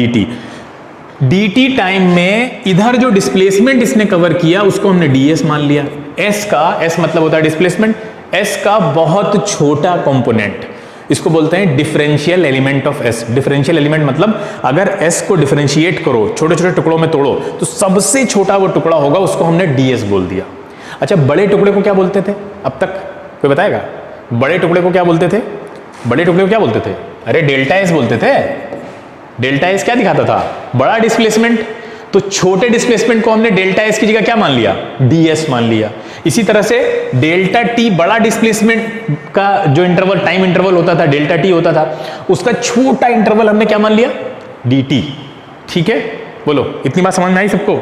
dt टाइम में इधर जो डिस्प्लेसमेंट इसने कवर किया उसको हमने ds मान लिया। s मतलब होता है डिस्प्लेसमेंट, s का बहुत छोटा कंपोनेंट, इसको बोलते हैं differential element of s। Differential element मतलब अगर s को डिफरेंशिएट करो, छोटे छोटे टुकड़ों में तोड़ो, तो सबसे छोटा वो टुकड़ा होगा, उसको हमने ds बोल दिया। अच्छा, बड़े टुकड़े को क्या बोलते थे, अब तक कोई बताएगा, बड़े टुकड़े को क्या बोलते थे, बड़े टुकड़े को क्या बोलते थे, अरे डेल्टा s बोलते थे। डेल्टा एस क्या दिखाता था, बड़ा डिस्प्लेसमेंट, तो छोटे डिस्प्लेसमेंट को हमने डेल्टा एस की जगह क्या मान लिया, ds मान लिया। इसी तरह से डेल्टा t, बड़ा डिस्प्लेसमेंट का जो इंटरवल, टाइम इंटरवल होता था, डेल्टा t होता था, उसका छोटा इंटरवल हमने क्या मान लिया, dt। ठीक है, बोलो, इतनी बात समझ में आई सबको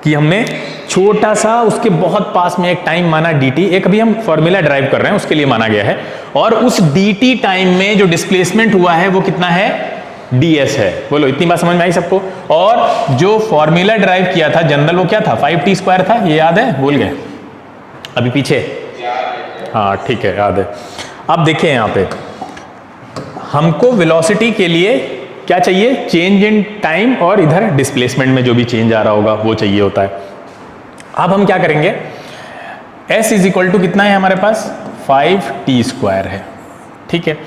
कि हमने छोटा सा उसके बहुत पास में एक टाइम माना dt, एक अभी हम फॉर्मूला ड्राइव कर रहे हैं उसके लिए माना गया है, और उस dt टाइम में जो डिस्प्लेसमेंट हुआ है वो कितना है, ds है। बोलो, इतनी बात समझ में आई सबको। और जो फॉर्मूला ड्राइव किया था जनरल, वो क्या था, 5t² था, ये याद है, भूल गए अभी पीछे, हाँ ठीक है, याद है। अब देखिए यहां पे हमको वेलोसिटी के लिए क्या चाहिए, चेंज इन टाइम, और इधर डिस्प्लेसमेंट में जो भी चेंज आ रहा होगा वो चाहिए होता है। अब हम क्या करेंगे, s इज इक्वल टू कितना है हमारे पास, 5t² है, ठीक है।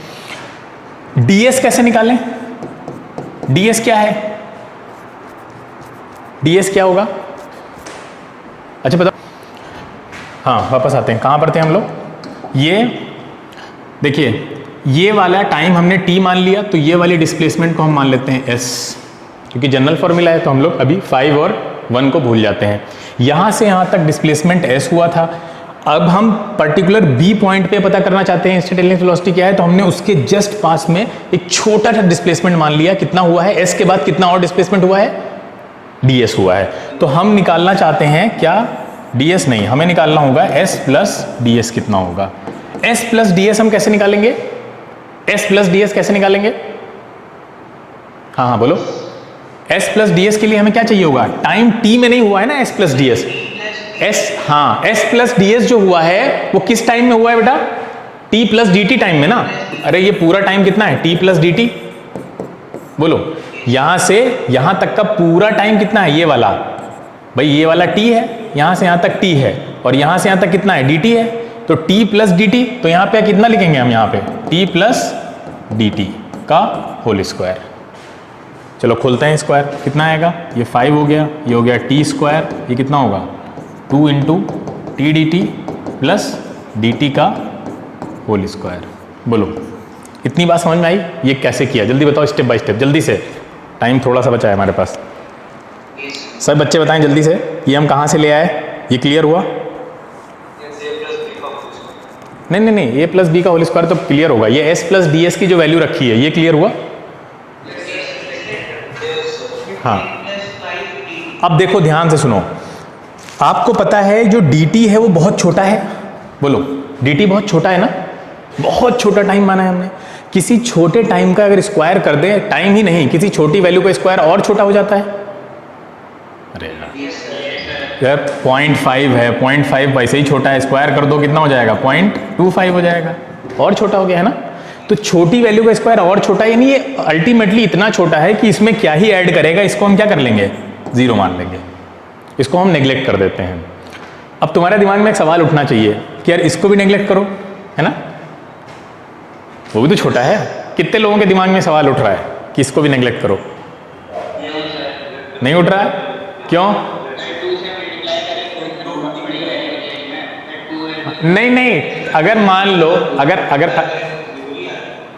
ds कैसे निकालें, ds क्या है, ds क्या होगा, अच्छा पता, हाँ वापस आते हैं, कहां पर थे हम लोग। ये देखिए, ये वाला टाइम हमने t मान लिया, तो ये वाली डिस्प्लेसमेंट को हम मान लेते हैं s, क्योंकि जनरल फॉर्मूला है तो हम लोग अभी 5 और 1 को भूल जाते हैं। यहां से यहां तक डिस्प्लेसमेंट s हुआ था। अब हम पर्टिकुलर b पॉइंट पे पता करना चाहते हैं इंस्टेंटेनियस वेलोसिटी क्या है, तो हमने उसके जस्ट पास में एक छोटा सा डिस्प्लेसमेंट मान लिया, कितना हुआ है, s के बाद कितना और डिस्प्लेसमेंट हुआ है, ds हुआ है। तो हम निकालना चाहते हैं क्या, ds नहीं, हमें निकालना होगा s प्लस ds कितना होगा। s प्लस ds हम कैसे निकालेंगे, s प्लस ds कैसे निकालेंगे, हाँ हाँ बोलो। s प्लस ds के लिए हमें क्या चाहिए होगा, टाइम t में नहीं हुआ है ना s प्लस ds, हाँ s प्लस ds जो हुआ है वो किस टाइम में हुआ है बेटा, t प्लस dt टाइम में ना। अरे ये पूरा टाइम कितना है, t प्लस dt, बोलो, यहां से यहां तक का पूरा टाइम कितना है, ये वाला, भाई ये वाला t है, यहां से यहां तक t है, और यहां से यहां तक कितना है, dt है, तो t प्लस dt, तो यहां पे कितना लिखेंगे हम, यहां पे t प्लस dt का होल स्क्वायर। चलो खोलते हैं स्क्वायर, कितना आएगा, ये 5 हो गया, ये हो गया t², ये कितना होगा 2 into T D T plus D T का होल स्क्वायर। बोलो इतनी बात समझ में आई? ये कैसे किया जल्दी बताओ, स्टेप बाय स्टेप जल्दी से, टाइम थोड़ा सा बचा है हमारे पास। सब बच्चे बताएं जल्दी से, ये हम कहाँ से ले आए? ये क्लियर हुआ? नहीं नहीं नहीं, ए प्लस बी का होल स्क्वायर तो क्लियर होगा। ये एस प्लस डी एस की जो वैल्यू रखी है ये क्लियर हुआ? हाँ, अब देखो ध्यान से सुनो, आपको पता है जो dt है वो बहुत छोटा है। बोलो dt बहुत छोटा है ना, बहुत छोटा टाइम माना है हमने। किसी छोटे टाइम का अगर स्क्वायर कर दें, टाइम ही नहीं किसी छोटी वैल्यू का स्क्वायर और छोटा हो जाता है। अरे यार 0.5 है, 0.5 वैसे ही छोटा है, स्क्वायर कर दो कितना हो जाएगा? 0.25 हो जाएगा, और छोटा हो गया है ना। तो छोटी वैल्यू का स्क्वायर और छोटा, यानी ये अल्टीमेटली इतना छोटा है कि इसमें क्या ही ऐड करेगा, इसको हम क्या कर लेंगे? 0 मान लेंगे, इसको हम नेग्लेक्ट कर देते हैं। अब तुम्हारे दिमाग में एक सवाल उठना चाहिए कि यार इसको भी नेग्लेक्ट करो, है ना, वो भी तो छोटा है। कितने लोगों के दिमाग में सवाल उठ रहा है कि इसको भी नेग्लेक्ट करो? नहीं उठ रहा है, क्यों? नहीं नहीं, अगर मान लो, अगर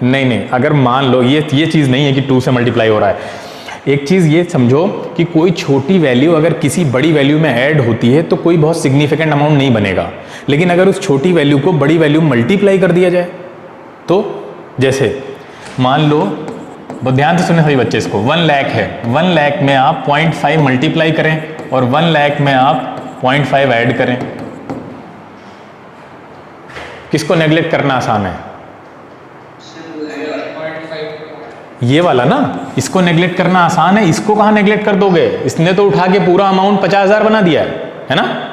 नहीं, अगर मान लो ये चीज़ नहीं है कि 2 से मल्टीप्लाई हो रहा है। एक चीज़ ये समझो कि कोई छोटी वैल्यू अगर किसी बड़ी वैल्यू में ऐड होती है तो कोई बहुत सिग्निफिकेंट अमाउंट नहीं बनेगा, लेकिन अगर उस छोटी वैल्यू को बड़ी वैल्यू मल्टीप्लाई कर दिया जाए तो, जैसे मान लो, बहुत ध्यान से सुने सभी बच्चे इसको, 1 लाख है, 1 लाख में आप 0.5 मल्टीप्लाई करें और 1 लाख में आप 0.5 ऐड करें, किसको नेग्लेक्ट करना आसान है? ये वाला ना, इसको नेग्लेक्ट करना आसान है। इसको कहाँ नेग्लेक्ट कर दोगे? इसने तो उठा के पूरा अमाउंट 50,000 बना दिया है ना,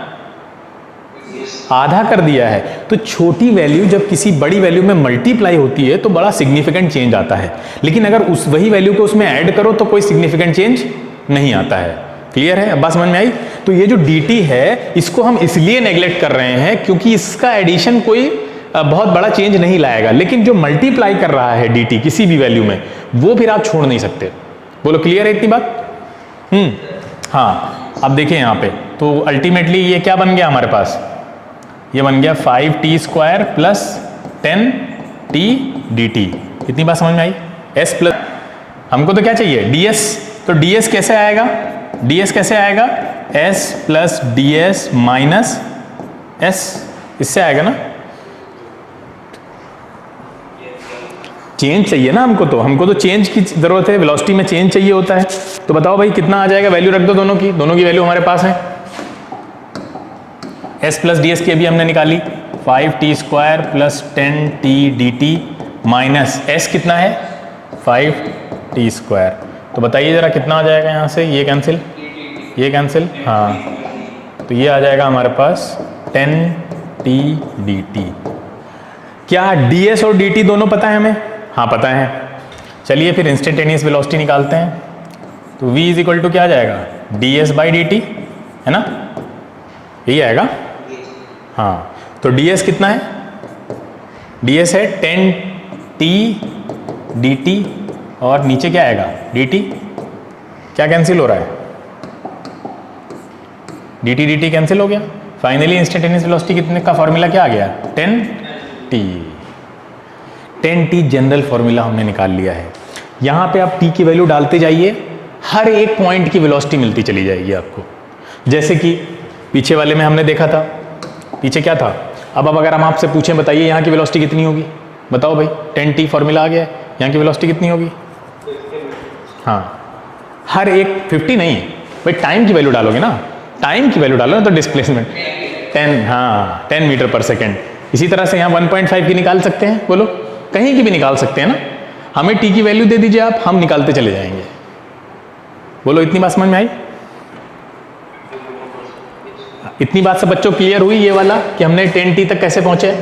आधा कर दिया है। तो छोटी वैल्यू जब किसी बड़ी वैल्यू में मल्टीप्लाई होती है तो बड़ा सिग्निफिकेंट चेंज आता है, लेकिन अगर उस वही वैल्यू को उसमें ऐड करो तो कोई सिग्निफिकेंट चेंज नहीं आता है। क्लियर है? अब बात समझ में आई? तो ये जो dt है इसको हम इसलिए नेग्लेक्ट कर रहे हैं क्योंकि इसका एडिशन कोई बहुत बड़ा चेंज नहीं लाएगा, लेकिन जो मल्टीप्लाई कर रहा है dt किसी भी वैल्यू में, वो फिर आप छोड़ नहीं सकते। बोलो क्लियर है इतनी बात? हाँ, अब देखिए यहाँ पे तो अल्टीमेटली ये क्या बन गया हमारे पास? ये बन गया 5t² प्लस 10t dt। इतनी बात समझ में आई? s प्लस, हमको तो क्या चाहिए? ds। तो ds कैसे आएगा? ds कैसे आएगा? s plus ds minus s, इससे आएगा ना। चेंज चाहिए ना हमको तो चेंज की जरूरत है, वेलोसिटी में चेंज चाहिए होता है। तो बताओ भाई कितना आ जाएगा? वैल्यू रख दो दोनों की वैल्यू हमारे पास है। s प्लस ds की अभी हमने निकाली, 5t² plus 10t dt minus s कितना है? 5t²। तो बताइए जरा कितना आ जाएगा यहाँ से? ये कैंसिल, हाँ, तो ये आ जाएगा हमारे पास 10t dt। क्या ds और dt दोनों पता है हमें? हाँ पता है। चलिए फिर इंस्टेंटेनियस वेलोसिटी निकालते हैं। तो v इज इक्वल टू क्या आ जाएगा? ds बाई dt, है ना, यही आएगा। हाँ, तो ds कितना है? ds है 10t dt और नीचे क्या आएगा? dt। क्या कैंसिल हो रहा है? dt कैंसिल हो गया। फाइनली इंस्टेंटेनियस वेलोसिटी कितने का फॉर्मूला क्या आ गया? 10t जनरल फॉर्मूला हमने निकाल लिया है। यहाँ पे आप t की वैल्यू डालते जाइए, हर एक पॉइंट की वेलोसिटी मिलती चली जाएगी आपको। जैसे कि पीछे वाले में हमने देखा था, पीछे क्या था? अब अगर हम आपसे पूछें बताइए यहाँ की वेलोसिटी कितनी होगी? बताओ भाई, 10t फॉर्मूला आ गया है, यहाँ की वेलोसिटी कितनी होगी? हाँ, हर एक 50 नहीं भाई, टाइम की वैल्यू डालोगे ना, टाइम की वैल्यू डालो ना, तो डिस्प्लेसमेंट 10, हाँ 10 मीटर पर सेकेंड। इसी तरह से यहाँ 1.5 की निकाल सकते हैं, बोलो कहीं की भी निकाल सकते हैं ना। हमें t की वैल्यू दे दीजिए आप, हम निकालते चले जाएंगे। बोलो इतनी बात समझ में आई? इतनी बात से बच्चों क्लियर हुई ये वाला कि हमने 10t तक कैसे पहुंचे?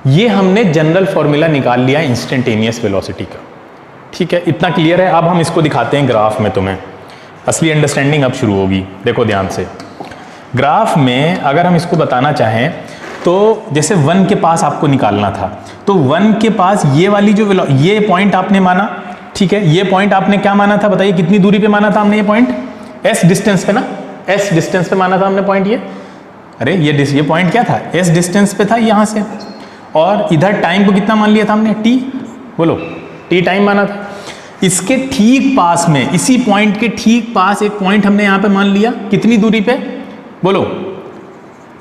ये हमने जनरल फॉर्मूला निकाल लिया इंस्टेंटेनियस वेलोसिटी का। ठीक है, इतना क्लियर है। अब हम इसको दिखाते हैं ग्राफ में, तुम्हें असली अंडरस्टैंडिंग अब शुरू होगी। देखो ध्यान से, ग्राफ में अगर हम इसको बताना चाहें तो जैसे 1 के पास आपको निकालना था, तो 1 के पास ये वाली जो ये पॉइंट आपने माना, ठीक है, ये पॉइंट आपने क्या माना था? बताइए कितनी दूरी पे माना था हमने ये पॉइंट? s डिस्टेंस पे ना, s डिस्टेंस पे माना था हमने पॉइंट ये। अरे ये पॉइंट क्या था, एस डिस्टेंस पे था यहाँ से, और इधर टाइम को कितना मान लिया था हमने, टी, बोलो टी टाइम माना था। इसके ठीक पास में, इसी पॉइंट के ठीक पास एक पॉइंट हमने यहाँ पे मान लिया, कितनी दूरी पे, बोलो,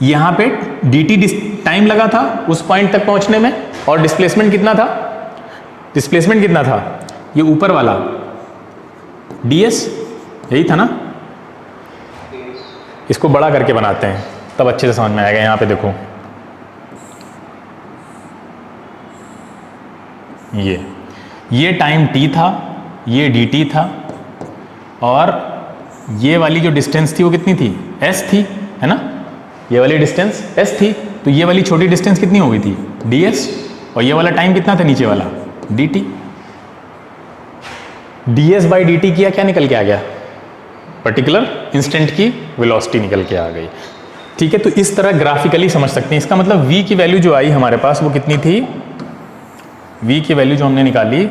यहाँ पे dt टाइम लगा था उस पॉइंट तक पहुँचने में, और डिस्प्लेसमेंट कितना था, डिस्प्लेसमेंट कितना था, ये ऊपर वाला ds, यही था ना। इसको बड़ा करके बनाते हैं तब अच्छे से समझ में आएगा। यहाँ पे देखो ये टाइम t था, ये dt था, और ये वाली जो डिस्टेंस थी वो कितनी थी, s थी, है ना, ये वाली डिस्टेंस s थी, तो ये वाली छोटी डिस्टेंस कितनी हो गई थी, ds, और ये वाला टाइम कितना था नीचे वाला, dt। ds बाई dt किया, क्या निकल के आ गया, पर्टिकुलर इंस्टेंट की वेलोसिटी निकल के आ गई। ठीक है, तो इस तरह ग्राफिकली समझ सकते हैं। इसका मतलब v की वैल्यू जो आई हमारे पास वो कितनी थी, v की वैल्यू जो हमने निकाली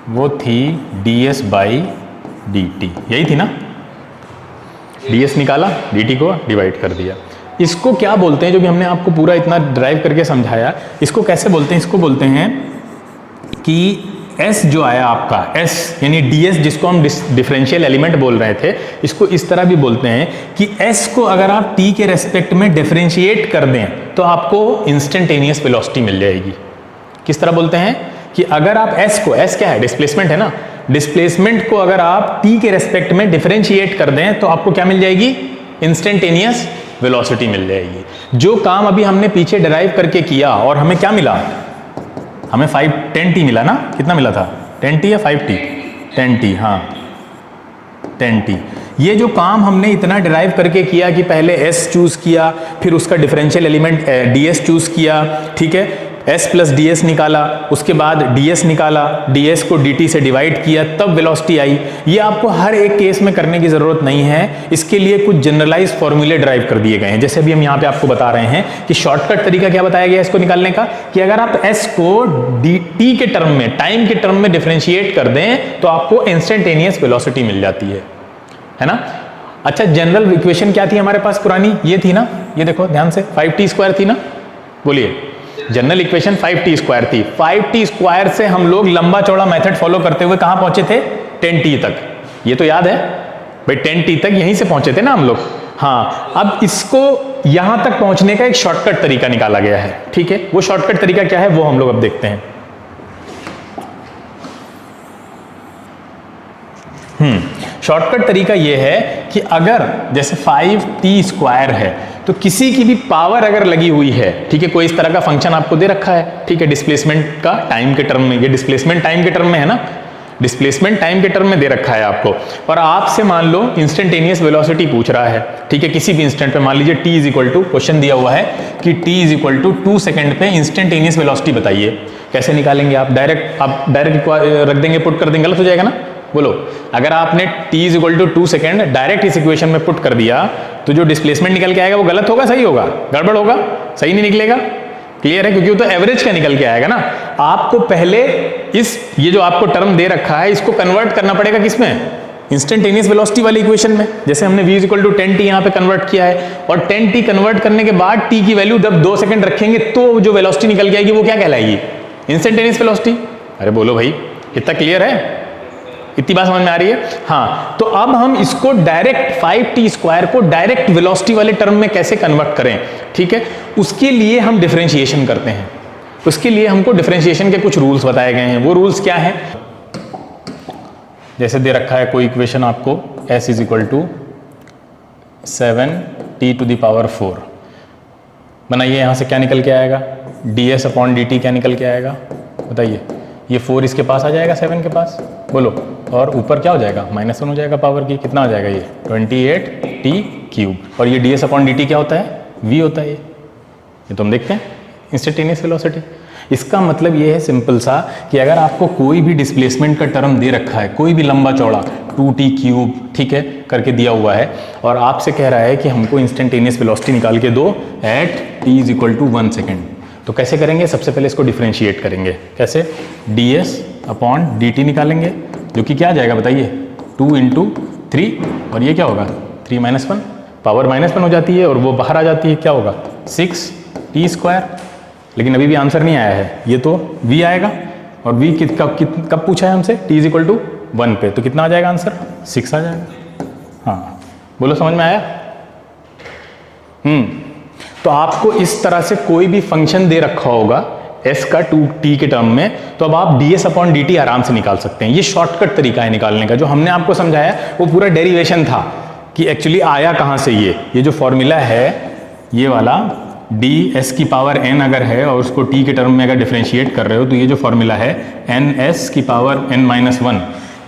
वो थी ds बाई dt, यही थी ना, ds निकाला, dt को डिवाइड कर दिया। इसको क्या बोलते हैं, जो भी हमने आपको पूरा इतना ड्राइव करके समझाया, इसको कैसे बोलते हैं, इसको बोलते हैं कि s जो आया आपका, s यानी ds जिसको हम डिफरेंशियल एलिमेंट बोल रहे थे, इसको इस तरह भी बोलते हैं कि s को अगर आप t के रेस्पेक्ट में डिफरेंशिएट कर दें तो आपको इंस्टेंटेनियस वेलोसिटी मिल जाएगी। किस तरह बोलते हैं कि अगर आप s को, s क्या है, डिस्प्लेसमेंट है ना, डिस्प्लेसमेंट को अगर आप t के रेस्पेक्ट में डिफरेंशिएट कर दें तो आपको क्या मिल जाएगी, इंस्टेंटेनियस वेलोसिटी मिल जाएगी। जो काम अभी हमने पीछे डिराइव करके किया और हमें क्या मिला, हमें 10t मिला ना, कितना मिला था, 10t या 5t, 10t, हाँ 10t। ये जो काम हमने इतना डिराइव करके किया कि पहले s चूज किया, फिर उसका डिफरेंशियल एलिमेंट ds चूज किया, ठीक है, s प्लस ds निकाला, उसके बाद ds निकाला, ds को dt से डिवाइड किया, तब वेलोसिटी आई। ये आपको हर एक केस में करने की जरूरत नहीं है, इसके लिए कुछ जनरलाइज फॉर्मूले ड्राइव कर दिए गए हैं। जैसे अभी हम यहाँ पे आपको बता रहे हैं कि शॉर्टकट तरीका क्या बताया गया इसको निकालने का, कि अगर आप s को t के टर्म में, टाइम के टर्म में डिफरेंशिएट कर दें तो आपको इंस्टेंटेनियस वेलोसिटी मिल जाती है ना। अच्छा, जनरल इक्वेशन क्या थी हमारे पास पुरानी, ये थी ना, ये देखो ध्यान से, 5t स्क्वायर थी ना, बोलिए, जनरल इक्वेशन 5t स्क्वायर थी। 5t स्क्वायर से हम लोग लंबा चौड़ा मेथड फॉलो करते हुए कहां पहुंचे थे, 10t तक, ये तो याद है भाई, 10t तक यहीं से पहुंचे थे ना हम लोग। हाँ, अब इसको यहां तक पहुंचने का एक शॉर्टकट तरीका निकाला गया है, ठीक है, वो शॉर्टकट तरीका क्या है वो हम लोग अब देखते हैं। शॉर्टकट तरीका ये है कि अगर जैसे 5t स्क्वायर है तो किसी की भी पावर अगर लगी हुई है, ठीक है, कोई इस तरह का फंक्शन आपको दे रखा है, ठीक है, डिस्प्लेसमेंट का टाइम के टर्म में, ये डिस्प्लेसमेंट टाइम के टर्म में है ना, डिस्प्लेसमेंट टाइम के टर्म में दे रखा है आपको, और आपसे मान लो इंस्टेंटेनियस वेलोसिटी पूछ रहा है, ठीक है, किसी भी इंस्टेंट पे, मान लीजिए t is equal to, question दिया हुआ है कि t is equal to 2 second पे इंस्टेंटेनियस वेलोसिटी बताइए। कैसे निकालेंगे आप, डायरेक्ट रख देंगे, पुट कर देंगे, गलत हो जाएगा ना, बोलो। अगर आपने t is equal to 2 second direct इस इक्वेशन में पुट कर दिया तो जो डिस्प्लेसमेंट निकल के आएगा वो गलत होगा, सही होगा, गड़बड़ होगा, सही नहीं निकलेगा, क्लियर है, क्योंकि वो तो एवरेज का निकल के आएगा ना। आपको पहले ये जो आपको टर्म दे रखा है इसको कन्वर्ट करना पड़ेगा किसमें, इंस्टेंटेनियस वेलोसिटी वाली इक्वेशन में। जैसे हमने v is equal to 10t यहाँ पे कन्वर्ट किया है, और 10t कन्वर्ट करने के बाद t की वैल्यू जब 2 सेकंड रखेंगे तो जो वेलोसिटी निकल के आएगी वो क्या कहलाएगी, इंस्टेंटेनियस वेलोसिटी। अरे बोलो भाई, इतना क्लियर है, इतनी बात समझ में आ रही है। हाँ, तो अब हम इसको डायरेक्ट 5t स्क्वायर को डायरेक्ट वेलोसिटी वाले टर्म में कैसे कन्वर्ट करें, ठीक है, उसके लिए हम डिफरेंशिएशन करते हैं। उसके लिए हमको डिफरेंशिएशन के कुछ रूल्स बताए गए हैं। वो रूल्स क्या हैं, जैसे दे रखा है कोई इक्वेशन आपको, s is equal to 7t to the power 4 बनाइए, यहां से क्या निकल के आएगा, ds अपॉन dt क्या निकल के आएगा बताइए। ये 4 इसके पास आ जाएगा 7 के पास, बोलो, और ऊपर क्या हो जाएगा, -1 हो जाएगा पावर की, कितना हो जाएगा ये 28t क्यूब, और ये ds अपॉन dt क्या होता है, v होता है। ये तो हम देखते हैं इंस्टेंटेनियस वेलोसिटी। इसका मतलब ये है सिंपल सा कि अगर आपको कोई भी डिस्प्लेसमेंट का टर्म दे रखा है, कोई भी लंबा चौड़ा 2t क्यूब, ठीक है, करके दिया हुआ है, और आपसे कह रहा है कि हमको इंस्टेंटेनियस वेलोसिटी निकाल के दो at t is equal to 1 second, तो कैसे करेंगे, सबसे पहले इसको डिफरेंशिएट करेंगे। कैसे, ds अपॉन dt निकालेंगे, जो कि क्या आ जाएगा बताइए, 2 इंटू 3 और ये क्या होगा 3 माइनस 1, पावर -1 हो जाती है और वो बाहर आ जाती है, क्या होगा 6 टी स्क्वायर। लेकिन अभी भी आंसर नहीं आया है, ये तो v आएगा और v कब पूछा है हमसे, t इज इक्वल टू 1 पे, तो कितना आ जाएगा आंसर 6 आ जाएगा। हाँ बोलो समझ में आया। तो आपको इस तरह से कोई भी फंक्शन दे रखा होगा s का 2t के टर्म में, तो अब आप ds अपॉन dt आराम से निकाल सकते हैं। ये शॉर्टकट तरीका है निकालने का। जो हमने आपको समझाया वो पूरा डेरिवेशन था कि एक्चुअली आया कहाँ से। ये जो फॉर्मूला है ये वाला ds की पावर n अगर है और उसको t के टर्म में अगर डिफरेंशिएट कर रहे हो, तो ये जो फॉर्मूला है ns की पावर n-1,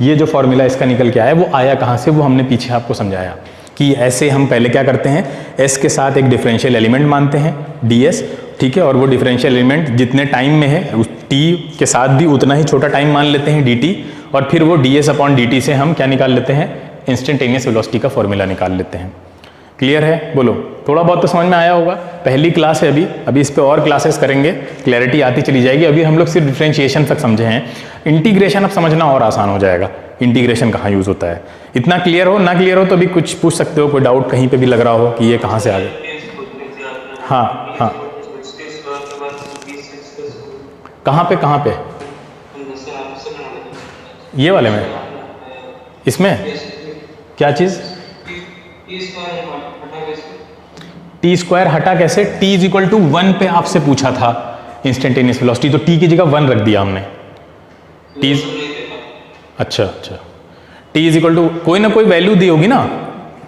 ये जो फॉर्मूला इसका निकल के आया वो आया कहाँ से, वो हमने पीछे आपको समझाया कि ऐसे हम पहले क्या करते हैं, s के साथ एक डिफरेंशियल एलिमेंट मानते हैं ds, ठीक है, और वो डिफरेंशियल एलिमेंट जितने टाइम में है उस t के साथ भी उतना ही छोटा टाइम मान लेते हैं dt, और फिर वो ds अपॉन dt से हम क्या निकाल लेते हैं, इंस्टेंटेनियस वेलोसिटी का फॉर्मूला निकाल लेते हैं। क्लियर है, बोलो। थोड़ा बहुत तो समझ में आया होगा, पहली क्लास है अभी इस पे और क्लासेस करेंगे, क्लैरिटी आती चली जाएगी। अभी हम लोग सिर्फ डिफरेंशिएशन तक समझे हैं, इंटीग्रेशन अब समझना और आसान हो जाएगा। इंटीग्रेशन कहाँ यूज होता है, इतना क्लियर हो ना क्लियर हो तो अभी कुछ पूछ सकते हो, कोई डाउट कहीं पे भी लग रहा हो कि ये कहाँ से आ गया। हाँ हाँ, कहाँ पे ये वाले में, इसमें क्या चीज़, टी स्क्वायर हटा कैसे, t इज इक्वल टू 1 पे आपसे पूछा था इंस्टेंटेनियस वेलोसिटी, तो t की जगह 1 रख दिया हमने। t अच्छा t इज इक्वल टू कोई ना कोई वैल्यू दी होगी ना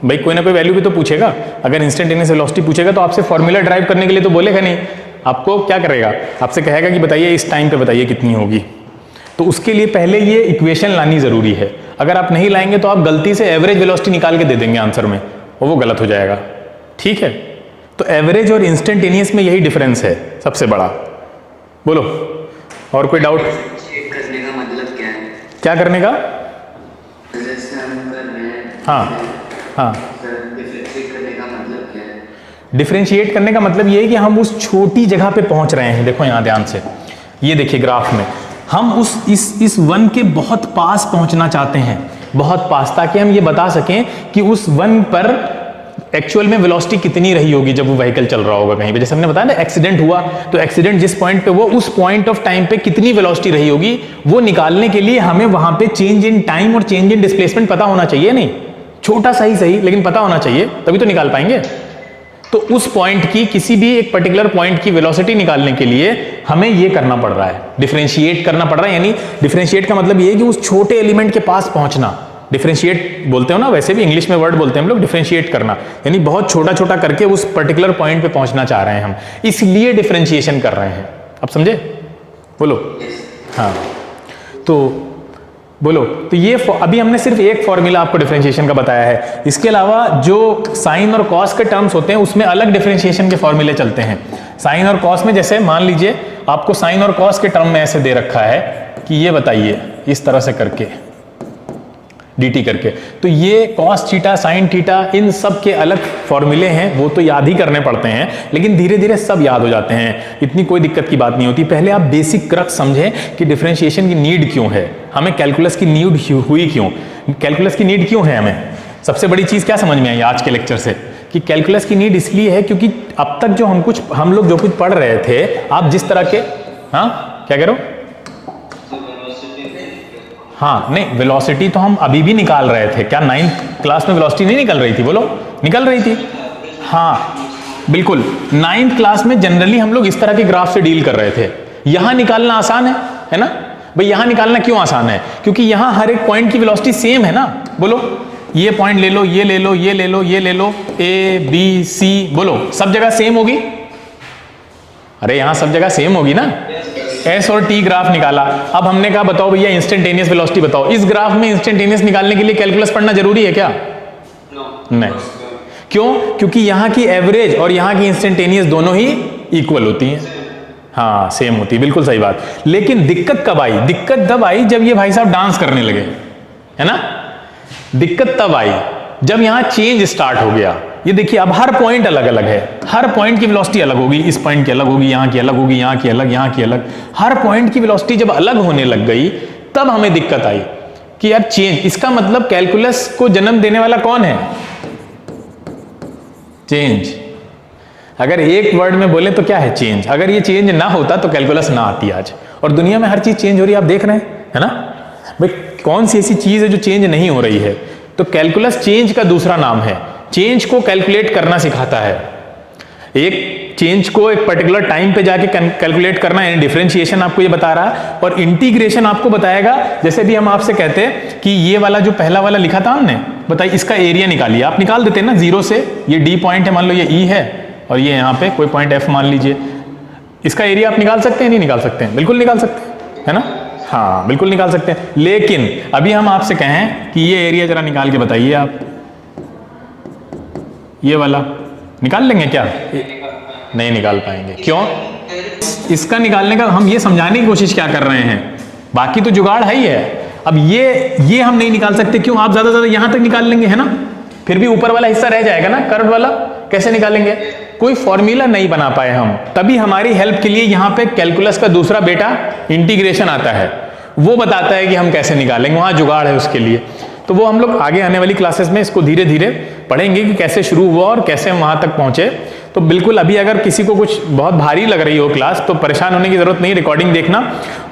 भाई, कोई ना कोई वैल्यू भी तो पूछेगा। अगर इंस्टेंटेनियस वेलोसिटी पूछेगा तो आपसे फॉर्मूला ड्राइव करने के लिए तो बोलेगा नहीं, आपको क्या करेगा, आपसे कहेगा कि बताइए इस टाइम पे बताइए कितनी होगी। तो उसके लिए पहले ये इक्वेशन लानी जरूरी है। अगर आप नहीं लाएंगे तो आप गलती से एवरेज वेलोसिटी निकाल के दे देंगे आंसर में और वो गलत हो जाएगा, ठीक है। तो एवरेज और इंस्टेंटेनियस में यही डिफरेंस है सबसे बड़ा। बोलो और कोई डाउट। करने का मतलब क्या है, क्या करने का, हाँ डिफरेंशिएट करने का मतलब क्या है। डिफरेंशिएट करने का मतलब ये है कि हम उस छोटी जगह पे पहुंच रहे हैं। देखो यहाँ ध्यान से, ये देखिए ग्राफ में हम इस 1 के बहुत पास पहुंचना चाहते हैं, बहुत पास, ताकि हम ये बता सकें कि उस 1 पर एक्चुअल में वेलोसिटी कितनी रही होगी जब वो व्हीकल चल रहा होगा कहीं पे। जैसे हमने बताया ना एक्सीडेंट हुआ, तो एक्सीडेंट जिस पॉइंट पे वो, उस पॉइंट ऑफ टाइम पे कितनी वेलोसिटी रही होगी, वो निकालने के लिए हमें वहां पे चेंज इन टाइम और चेंज इन डिस्प्लेसमेंट पता होना चाहिए। नहीं, छोटा सा ही सही लेकिन पता होना चाहिए, तभी तो निकाल पाएंगे। तो उस पॉइंट की, किसी भी एक पर्टिकुलर पॉइंट की वेलोसिटी निकालने के लिए हमें ये करना पड़ रहा है, डिफरेंशिएट करना पड़ रहा है। यानी डिफरेंशिएट का मतलब ये है कि उस छोटे एलिमेंट के पास पहुंचना। डिफरेंशिएट बोलते हो ना, वैसे भी इंग्लिश में वर्ड बोलते हैं हम लोग डिफरेंशिएट करना, यानी बहुत छोटा छोटा करके उस पर्टिकुलर पॉइंट पे पहुंचना चाह रहे हैं हम, इसलिए डिफरेंशिएशन कर रहे हैं। अब समझे, बोलो। हाँ तो बोलो, तो ये अभी हमने सिर्फ एक फॉर्मूला आपको डिफरेंशिएशन का बताया है। इसके अलावा जो साइन और कॉस के टर्म्स होते हैं उसमें अलग डिफरेंशिएशन के फॉर्मूले चलते हैं। साइन और कॉस में जैसे मान लीजिए आपको साइन और कॉस के टर्म में ऐसे दे रखा है कि ये बताइए इस तरह से करके dt करके, तो ये cos theta sine theta in सब के अलग फॉर्मूले हैं, वो तो याद ही करने पड़ते हैं, लेकिन धीरे धीरे सब याद हो जाते हैं, इतनी कोई दिक्कत की बात नहीं होती। पहले आप बेसिक क्रक्स समझें कि डिफरेंशिएशन की नीड क्यों है, हमें कैलकुलस की नीड हुई क्यों, कैलकुलस की नीड क्यों है हमें। सबसे बड़ी चीज़ क्या समझ में आई आज के लेक्चर से, कि कैलकुलस की नीड इसलिए है क्योंकि अब तक जो हम लोग जो कुछ पढ़ रहे थे, आप जिस तरह के, हाँ क्या कह रहे हो, हाँ नहीं, वेलोसिटी तो हम अभी भी निकाल रहे थे। क्या 9th क्लास में वेलोसिटी नहीं निकल रही थी, बोलो निकल रही थी। हाँ बिल्कुल, 9th क्लास में जनरली हम लोग इस तरह के ग्राफ से डील कर रहे थे। यहां निकालना आसान है ना भाई। यहां निकालना क्यों आसान है, क्योंकि यहां हर एक पॉइंट की वेलोसिटी सेम है ना। बोलो ये पॉइंट ले लो, ये ले लो, ये ले लो, ये ले लो, A B C, बोलो सब जगह सेम होगी। अरे यहां सब जगह सेम होगी ना। S और T ग्राफ निकाला, अब हमने कहा बताओ भैया इंस्टेंटेनियस वेलोसिटी बताओ। इस ग्राफ में इंस्टेंटेनियस निकालने के लिए कैलकुलस पढ़ना जरूरी है क्या? नहीं। क्यों? क्योंकि यहां की एवरेज और यहां की इंस्टेंटेनियस दोनों ही इक्वल होती हैं। हाँ सेम होती है, बिल्कुल सही बात। लेकिन दिक्कत कब आई? दिक्कत तब आई जब ये भाई साहब डांस करने लगे, है ना। दिक्कत तब आई जब यहां चेंज स्टार्ट हो गया। ये देखिए अब हर पॉइंट अलग अलग है, हर पॉइंट की वेलोसिटी अलग होगी, इस पॉइंट की अलग होगी, यहाँ की अलग होगी, यहाँ की अलग, यहाँ की अलग। हर पॉइंट की वेलोसिटी जब अलग होने लग गई तब हमें दिक्कत आई। कि यार चेंज, इसका मतलब कैलकुलस को जन्म देने वाला कौन है? चेंज। अगर एक वर्ड में बोले तो क्या है? चेंज। अगर ये चेंज ना होता तो कैलकुलस ना आती आज। और दुनिया में हर चीज चेंज हो रही है, आप देख रहे हैं, है ना भाई? कौन सी ऐसी चीज है जो चेंज नहीं हो रही है? तो कैलकुलस चेंज का दूसरा नाम है। चेंज को कैलकुलेट करना सिखाता है। एक चेंज को एक पर्टिकुलर टाइम पे जाके कैलकुलेट करना, यानी डिफरेंशिएशन आपको ये बता रहा है, और इंटीग्रेशन आपको बताएगा। जैसे भी हम आपसे कहते हैं कि ये वाला जो पहला वाला लिखा था हमने, बताइए इसका एरिया निकालिए। आप निकाल देते हैं ना, जीरो से, ये डी पॉइंट है, मान लो ये ई है, और ये यहाँ पे कोई पॉइंट एफ मान लीजिए। इसका एरिया आप निकाल सकते हैं? नहीं निकाल सकते हैं? बिल्कुल निकाल सकते हैं, है ना? हाँ बिल्कुल निकाल सकते हैं। लेकिन अभी हम आपसे कहें कि ये एरिया जरा निकाल के बताइए आप, ये वाला निकाल लेंगे क्या? नहीं निकाल पाएंगे। क्यों? इसका निकालने का हम ये समझाने की कोशिश क्या कर रहे हैं, बाकी तो जुगाड़ है ही है। अब ये हम नहीं निकाल सकते, क्यों? आप ज्यादा से ज्यादा यहां तक निकाल लेंगे, है ना? फिर भी ऊपर वाला हिस्सा रह जाएगा ना, कर्व वाला। कैसे निकालेंगे? कोई फॉर्मूला नहीं बना पाए हम। तभी हमारी हेल्प के लिए यहां पे कैलकुलस का दूसरा बेटा इंटीग्रेशन आता है, वो बताता है कि हम कैसे निकालेंगे, वहां जुगाड़ है उसके लिए। तो वो हम लोग आगे आने वाली क्लासेस में इसको धीरे धीरे पढ़ेंगे कि कैसे शुरू हुआ और कैसे हम वहां तक पहुंचे। तो बिल्कुल अभी अगर किसी को कुछ बहुत भारी लग रही हो क्लास, तो परेशान होने की जरूरत नहीं, रिकॉर्डिंग देखना,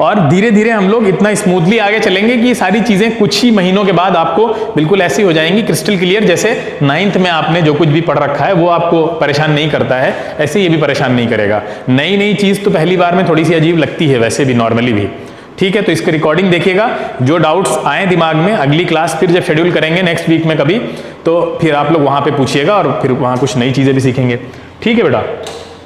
और धीरे धीरे हम लोग इतना स्मूथली आगे चलेंगे कि ये सारी चीजें कुछ ही महीनों के बाद आपको बिल्कुल ऐसी हो जाएंगी, क्रिस्टल क्लियर। जैसे 9th में आपने जो कुछ भी पढ़ रखा है वो आपको परेशान नहीं करता है, ऐसे ये भी परेशान नहीं करेगा। नई नई चीज तो पहली बार में थोड़ी सी अजीब लगती है वैसे भी, नॉर्मली भी, ठीक है? तो इसकी रिकॉर्डिंग देखिएगा, जो डाउट्स आए दिमाग में, अगली क्लास फिर जब शेड्यूल करेंगे नेक्स्ट वीक में कभी, तो फिर आप लोग वहां पे पूछिएगा और फिर वहां कुछ नई चीजें भी सीखेंगे। ठीक है बेटा?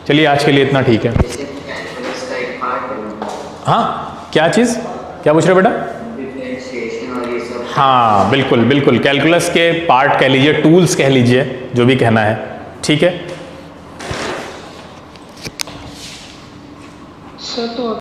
चलिए आज के लिए इतना ठीक है। जैसे कैलकुलस का एक पार्ट है, हाँ क्या चीज, क्या पूछ रहे हो बेटा? डिफरेंशिएशन और ये सब। हाँ बिल्कुल बिल्कुल, कैलकुलस के पार्ट कह लीजिए, टूल्स कह लीजिए, जो भी कहना है, ठीक है? सर तो